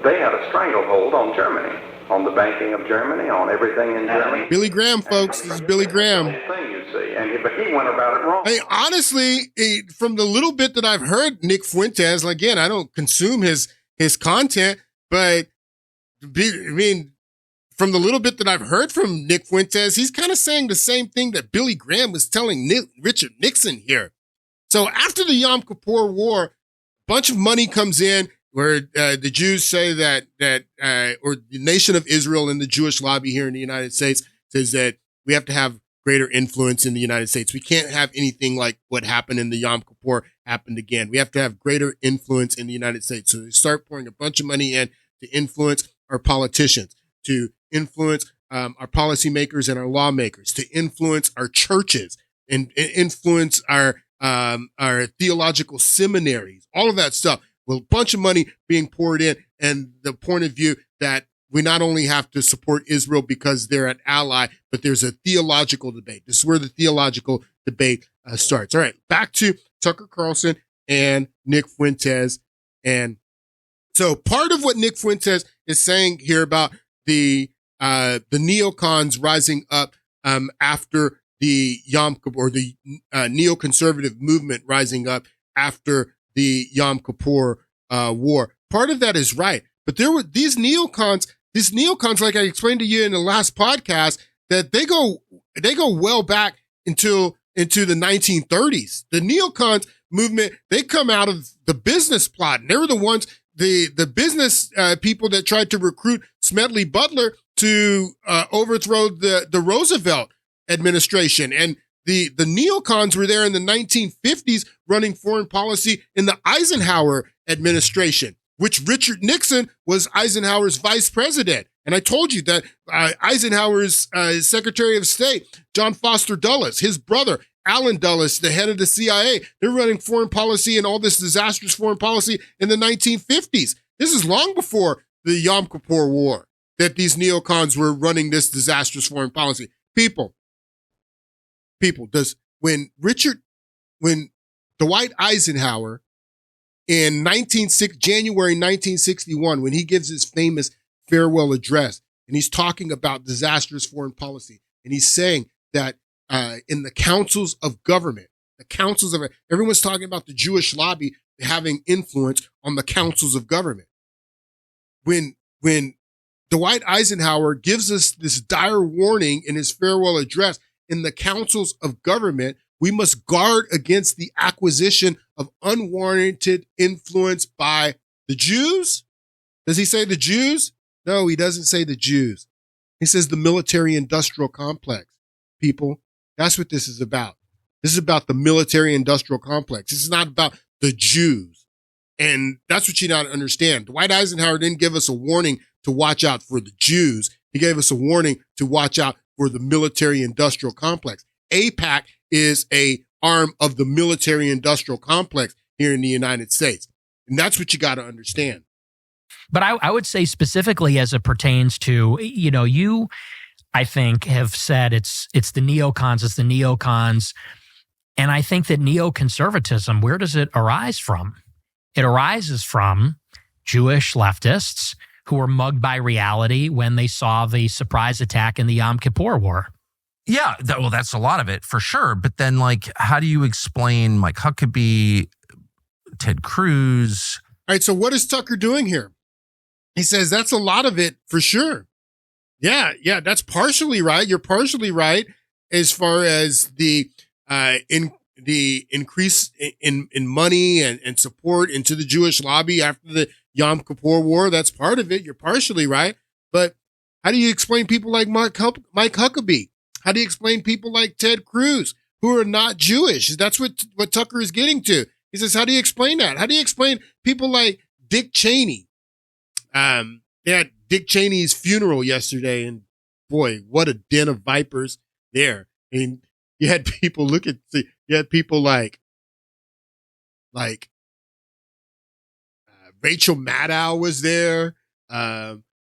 They had a stranglehold on Germany, on the banking of Germany, on everything in Germany.
Billy Graham, folks. This is Billy Graham.
Thing you see, but he went about it wrong.
Hey, honestly, from the little bit that I've heard, Nick Fuentes, again, I don't consume his content, but from the little bit that I've heard from Nick Fuentes, he's kind of saying the same thing that Billy Graham was telling Richard Nixon here. So after the Yom Kippur War, a bunch of money comes in where the Jews say that or the nation of Israel and the Jewish lobby here in the United States says that we have to have greater influence in the United States. We can't have anything like what happened in the Yom Kippur happened again. We have to have greater influence in the United States. So they start pouring a bunch of money in to influence our politicians, to influence our policymakers and our lawmakers, to influence our churches and influence our theological seminaries, all of that stuff. Well, a bunch of money being poured in, and the point of view that we not only have to support Israel because they're an ally, but there's a theological debate. This is where the theological debate starts. All right, back to Tucker Carlson and Nick Fuentes. And so part of what Nick Fuentes is saying here about the neocons rising up after the Yom Kippur, or the neoconservative movement rising up after the Yom Kippur War. Part of that is right, but there were these neocons, like I explained to you in the last podcast, that they go well back into the 1930s. The neocons movement, they come out of the business plot, and they were the ones, the business people that tried to recruit Smedley Butler to overthrow the Roosevelt administration. And the neocons were there in the 1950s running foreign policy in the Eisenhower administration, which Richard Nixon was Eisenhower's vice president. And I told you that Eisenhower's Secretary of State, John Foster Dulles, his brother, Allen Dulles, the head of the CIA, they're running foreign policy and all this disastrous foreign policy in the 1950s. This is long before the Yom Kippur War that these neocons were running this disastrous foreign policy. People, when Dwight Eisenhower in January 1961, when he gives his famous farewell address, and he's talking about disastrous foreign policy, and he's saying that in the councils of government, everyone's talking about the Jewish lobby having influence on the councils of government. When Dwight Eisenhower gives us this dire warning in his farewell address, in the councils of government, we must guard against the acquisition of unwarranted influence by the Jews. Does he say the Jews? No, he doesn't say the Jews. He says the military-industrial complex. People, that's what this is about. This is about the military-industrial complex. This is not about the Jews. And that's what you got to understand. Dwight Eisenhower didn't give us a warning to watch out for the Jews. He gave us a warning to watch out for the military-industrial complex. AIPAC is a arm of the military-industrial complex here in the United States. And that's what you got to understand.
But I would say specifically as it pertains to, you, I think, have said it's the neocons, And I think that neoconservatism, where does it arise from? It arises from Jewish leftists who were mugged by reality when they saw the surprise attack in the Yom Kippur War.
Yeah, well, that's a lot of it for sure. But then, how do you explain Mike Huckabee, Ted Cruz?
All right, so what is Tucker doing here? He says that's a lot of it for sure. Yeah, that's partially right. You're partially right as far as the increase in money and support into the Jewish lobby after the Yom Kippur War. That's part of it. You're partially right. But how do you explain people like Mike Huckabee? How do you explain people like Ted Cruz who are not Jewish? That's what Tucker is getting to. He says, how do you explain that? How do you explain people like Dick Cheney? They had Dick Cheney's funeral yesterday, and boy, what a den of vipers there. I mean, you had people you had people like Rachel Maddow was there.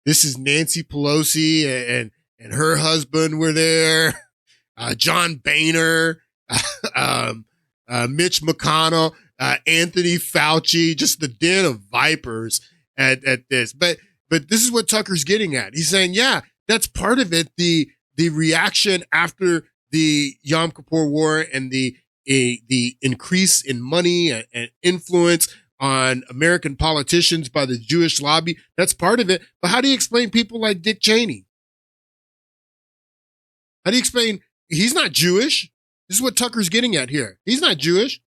This is Nancy Pelosi and her husband were there. John Boehner, Mitch McConnell, Anthony Fauci, just the den of vipers at this. But this is what Tucker's getting at. He's saying, yeah, that's part of it. The reaction after the Yom Kippur War and the increase in money and influence on American politicians by the Jewish lobby. That's part of it. But how do you explain people like Dick Cheney? How do you explain he's not Jewish? This is what Tucker's getting at here. He's not Jewish.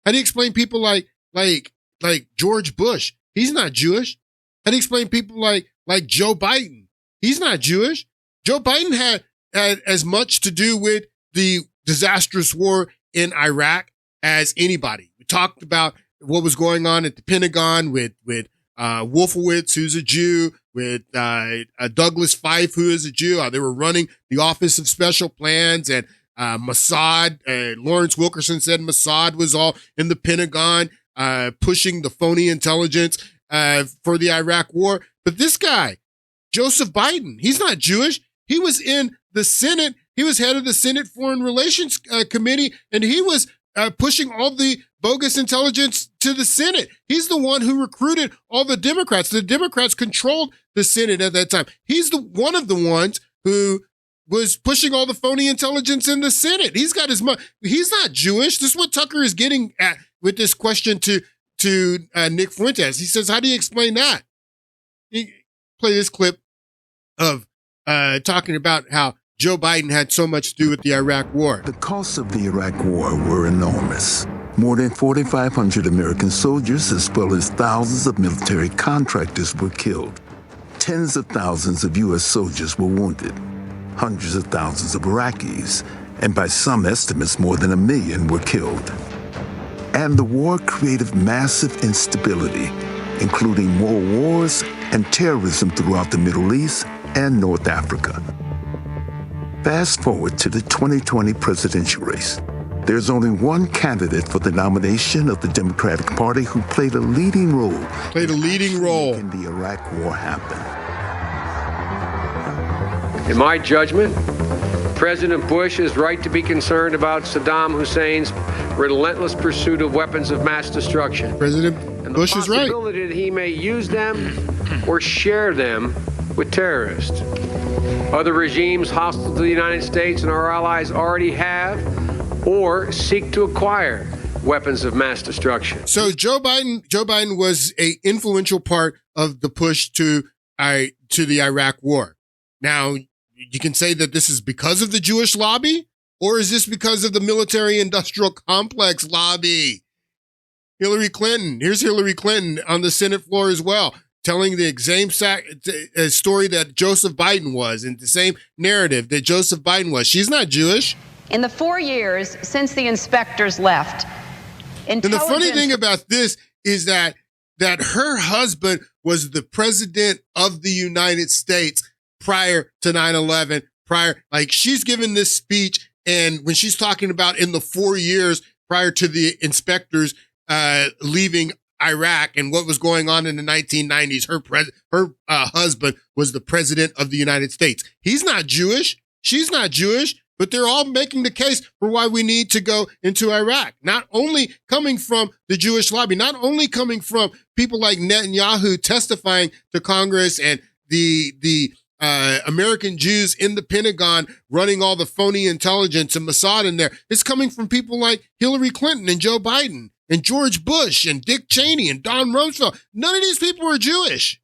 How do you explain people like George Bush? He's not Jewish. How do you explain people like Joe Biden? He's not Jewish. Joe Biden had as much to do with the disastrous war in Iraq as anybody. We talked about what was going on at the Pentagon with Wolfowitz, who's a Jew, with Douglas Feith, who is a Jew. They were running the Office of Special Plans, and Mossad. Lawrence Wilkerson said Mossad was all in the Pentagon, pushing the phony intelligence for the Iraq war. But this guy, Joseph Biden, he's not Jewish. He was in the Senate. He was head of the Senate Foreign Relations Committee, and he was pushing all the bogus intelligence to the Senate. He's the one who recruited all the Democrats. The Democrats controlled the Senate at that time. He's one of the ones who was pushing all the phony intelligence in the Senate. He's got his money. He's not Jewish. This is what Tucker is getting at with this question to Nick Fuentes. He says, how do you explain that? Play this clip of talking about how Joe Biden had so much to do with the Iraq war.
The costs of the Iraq war were enormous. More than 4,500 American soldiers, as well as thousands of military contractors, were killed. Tens of thousands of U.S. soldiers were wounded. Hundreds of thousands of Iraqis, and by some estimates, more than 1 million were killed. And the war created massive instability, including more wars and terrorism throughout the Middle East and North Africa. Fast forward to the 2020 presidential race. There's only one candidate for the nomination of the Democratic Party who played a leading role. In the Iraq war happen.
In my judgment, President Bush is right to be concerned about Saddam Hussein's relentless pursuit of weapons of mass destruction.
President Bush is right.
And the possibility that he may use them or share them with terrorists. Other regimes hostile to the United States and our allies already have or seek to acquire weapons of mass destruction.
So Joe Biden was an influential part of the push to the Iraq war. Now, you can say that this is because of the Jewish lobby, or is this because of the military-industrial complex lobby? Hillary Clinton. Here's Hillary Clinton on the Senate floor as well, telling the same story that Joseph Biden was, and the same narrative that Joseph Biden was. She's not Jewish.
In the 4 years since the inspectors left,
and the funny thing about this is that that her husband was the president of the United States prior to 9/11, like she's given this speech. And when she's talking about in the 4 years prior to the inspectors leaving Iraq and what was going on in the 1990s, her husband was the president of the United States. He's not Jewish. She's not Jewish, but they're all making the case for why we need to go into Iraq. Not only coming from the Jewish lobby, not only coming from people like Netanyahu testifying to Congress and the American Jews in the Pentagon running all the phony intelligence and Mossad in there. It's coming from people like Hillary Clinton and Joe Biden and George Bush and Dick Cheney and Don Rumsfeld. None of these people are Jewish.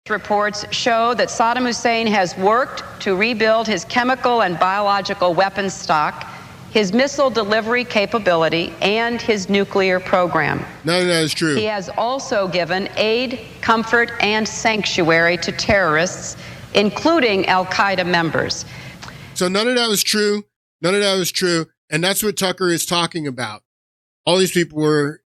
Reports show that Saddam Hussein has worked to rebuild his chemical and biological weapons stock, his missile delivery capability, and his nuclear program.
None of that is true.
He has also given aid, comfort, and sanctuary to terrorists, including Al-Qaeda members.
So none of that was true. None of that was true. And that's what Tucker is talking about. All these vipers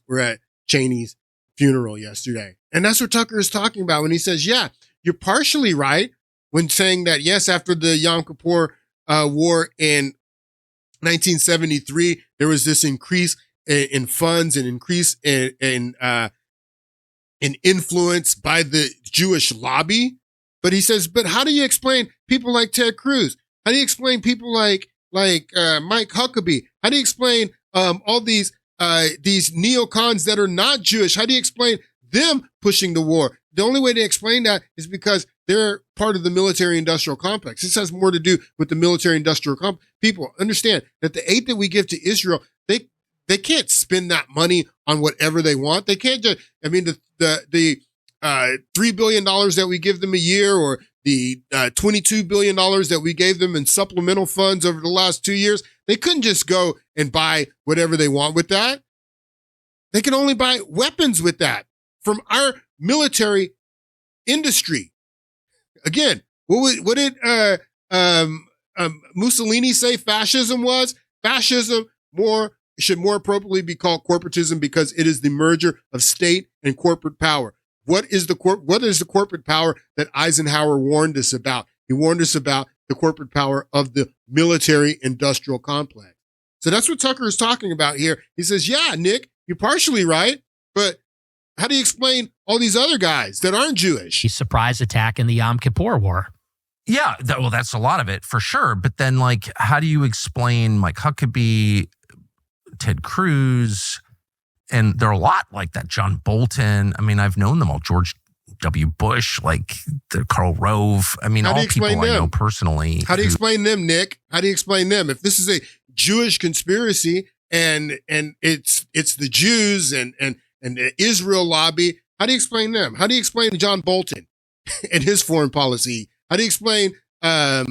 were at Cheney's funeral yesterday. And that's what Tucker is talking about when he says, yeah, you're partially right when saying that, yes, after the Yom Kippur War in 1973, there was this increase in funds and increase in influence by the Jewish lobby. But he says, but how do you explain people like Ted Cruz? How do you explain people like Mike Huckabee? How do you explain all these neocons that are not Jewish? How do you explain them pushing the war? The only way to explain that is because they're part of the military-industrial complex. This has more to do with the military-industrial complex. People understand that the aid that we give to Israel, they can't spend that money on whatever they want. They can't just, I mean, the $3 billion that we give them a year, or the $22 billion that we gave them in supplemental funds over the last 2 years, they couldn't just go and buy whatever they want with that. They can only buy weapons with that from our military industry. Again, what did Mussolini say fascism was? Fascism should more appropriately be called corporatism, because it is the merger of state and corporate power. What is the corporate power that Eisenhower warned us about? He warned us about the corporate power of the military industrial complex. So that's what Tucker is talking about here. He says, yeah, Nick, you're partially right, but how do you explain all these other guys that aren't Jewish?
The surprise attack in the Yom Kippur War.
Yeah, well, that's a lot of it for sure. But then, like, how do you explain Mike Huckabee, Ted Cruz, and there are a lot like that, John Bolton. I mean, I've known them all. George W. Bush, like Karl Rove. I mean, all people I know personally.
How do you explain them, Nick? How do you explain them? If this is a Jewish conspiracy and it's the Jews and the Israel lobby, how do you explain them? How do you explain John Bolton and his foreign policy? How do you explain, I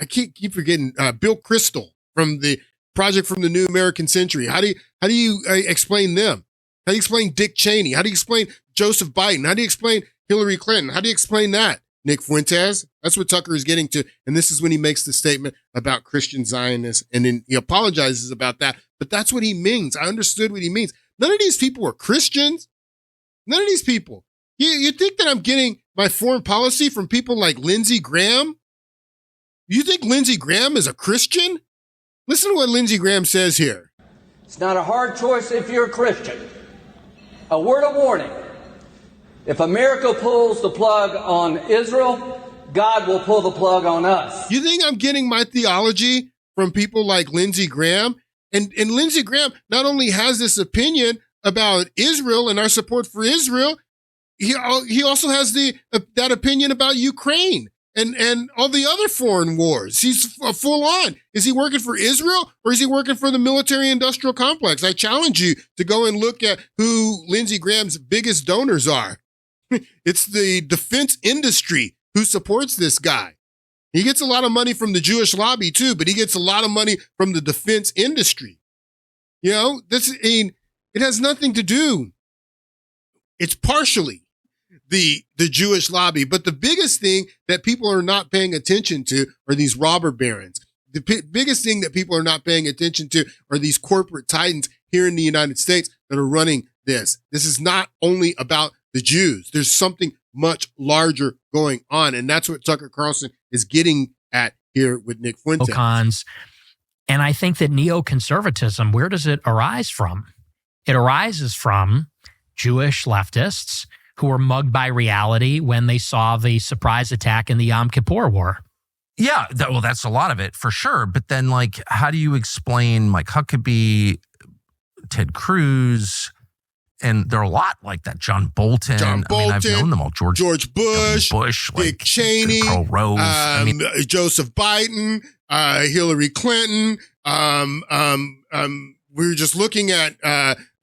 keep forgetting, Bill Kristol from the Project from the New American Century? How do you explain them? How do you explain Dick Cheney? How do you explain Joseph Biden? How do you explain Hillary Clinton? How do you explain that, Nick Fuentes? That's what Tucker is getting to. And this is when he makes the statement about Christian Zionists, and then he apologizes about that. But that's what he means. I understood what he means. None of these people are Christians. None of these people. You think that I'm getting my foreign policy from people like Lindsey Graham? You think Lindsey Graham is a Christian? Listen to what Lindsey Graham says here.
It's not a hard choice if you're a Christian. A word of warning. If America pulls the plug on Israel, God will pull the plug on us.
You think I'm getting my theology from people like Lindsey Graham? And Lindsey Graham not only has this opinion about Israel and our support for Israel, he also has that opinion about Ukraine and all the other foreign wars. He's full on. Is he working for Israel, or is he working for the military industrial complex? I challenge you to go and look at who Lindsey Graham's biggest donors are. It's the defense industry who supports this guy. He gets a lot of money from the Jewish lobby too, but he gets a lot of money from the defense industry. You know, it has nothing to do. It's partially the Jewish lobby, but the biggest thing that people are not paying attention to are these robber barons. The biggest thing that people are not paying attention to are these corporate titans here in the United States that are running this. This is not only about the Jews. There's something much larger going on. And that's what Tucker Carlson is getting at here with Nick Fuentes.
And I think that neoconservatism, where does it arise from? It arises from Jewish leftists who were mugged by reality when they saw the surprise attack in the Yom Kippur War.
Yeah, well, that's a lot of it for sure. But then, like, how do you explain Mike Huckabee, Ted Cruz, and there are a lot like that. John Bolton. I mean, I've known them all. George Bush,
Dick Cheney,
Karl Rove,
Joseph Biden, Hillary Clinton. We were just looking at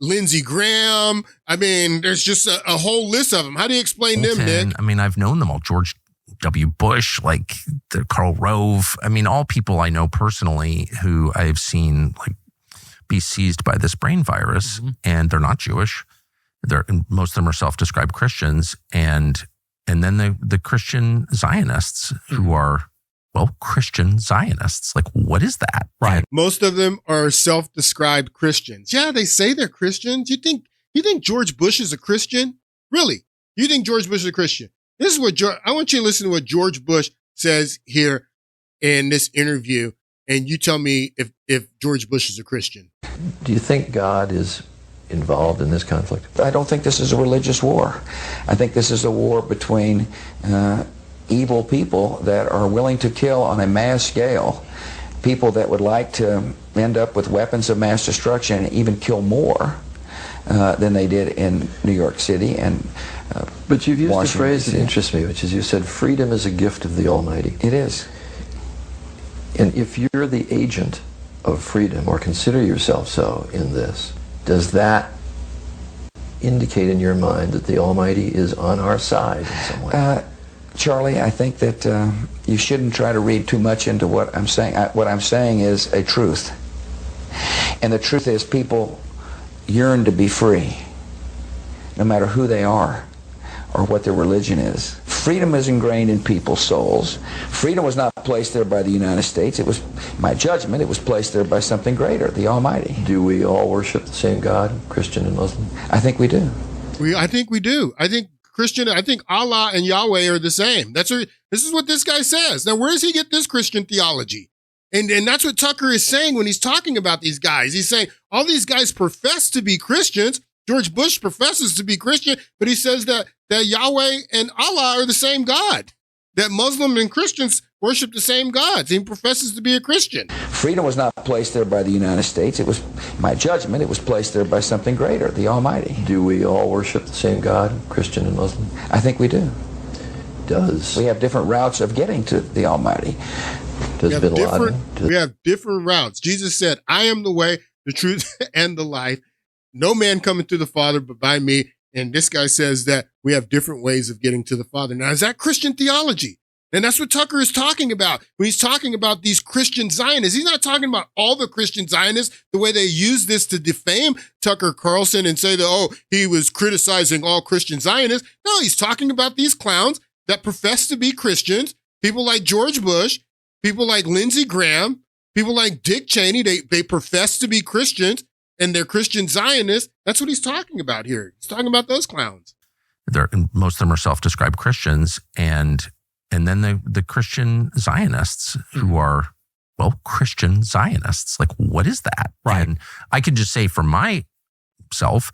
Lindsey Graham. I mean, there's just a whole list of them. How do you explain them, Nick?
I mean, I've known them all. George W. Bush, like the Karl Rove. I mean, all people I know personally who I've seen like be seized by this brain virus, and they're not Jewish. Most of them are self-described Christians, and then the Christian Zionists who are, well, Christian Zionists. Like, what is that?
Right. Most of them are self-described Christians. Yeah, they say they're Christians. You think George Bush is a Christian? Really? You think George Bush is a Christian? This is what I want you to listen to what George Bush says here in this interview, and you tell me if George Bush is a Christian.
Do you think God is involved in this conflict? I don't think this is a religious war. I think this is a war between evil people that are willing to kill on a mass scale, people that would like to end up with weapons of mass destruction and even kill more than they did in New York City and but you've used Washington, a phrase that interests me, which is you said freedom is a gift of the Almighty. It is. And if you're the agent of freedom, or consider yourself so in this, does that indicate in your mind that the Almighty is on our side in some way?
Charlie, I think that you shouldn't try to read too much into what I'm saying. What I'm saying is a truth. And the truth is people yearn to be free, no matter who they are or what their religion is. Freedom is ingrained in people's souls. Freedom was not placed there by the United States. It was, my judgment, it was placed there by something greater, the Almighty.
Do we all worship the same God, Christian and Muslim?
I think we do.
I think we do. I think Allah and Yahweh are the same. This is what this guy says. Now, where does he get this Christian theology? And that's what Tucker is saying when he's talking about these guys. He's saying all these guys profess to be Christians. George Bush professes to be Christian, but he says that Yahweh and Allah are the same God, that Muslim and Christians worship the same gods. He professes to be a Christian.
Freedom was not placed there by the United States. It was, my judgment, it was placed there by something greater, the Almighty.
Do we all worship the same God, Christian and Muslim?
I think we do.
We
have different routes of getting to the Almighty.
We have different routes. Jesus said, I am the way, the truth, and the life. No man cometh to the Father but by me. And this guy says that we have different ways of getting to the Father. Now, is that Christian theology? And that's what Tucker is talking about when he's talking about these Christian Zionists. He's not talking about all the Christian Zionists, the way they use this to defame Tucker Carlson and say that, he was criticizing all Christian Zionists. No, he's talking about these clowns that profess to be Christians, people like George Bush, people like Lindsey Graham, people like Dick Cheney. They profess to be Christians, and they're Christian Zionists. That's what he's talking about here. He's talking about those clowns.
Most of them are self-described Christians, and then the Christian Zionists who are, well, Christian Zionists. Like, what is that?
Right.
And I could just say for myself,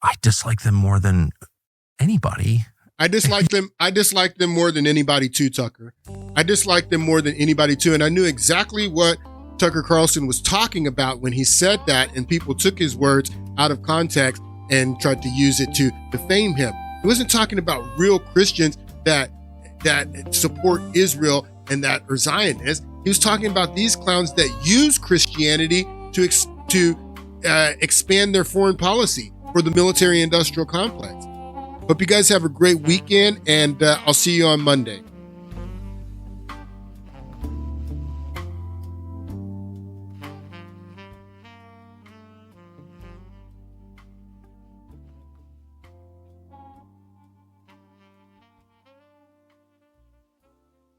I dislike them more than anybody.
I dislike them more than anybody too, Tucker. I dislike them more than anybody too. And I knew exactly what Tucker Carlson was talking about when he said that, and people took his words out of context and tried to use it to defame him. He wasn't talking about real Christians that support Israel and that are Zionists. He was talking about these clowns that use Christianity to expand their foreign policy for the military-industrial complex. Hope you guys have a great weekend, and I'll see you on Monday.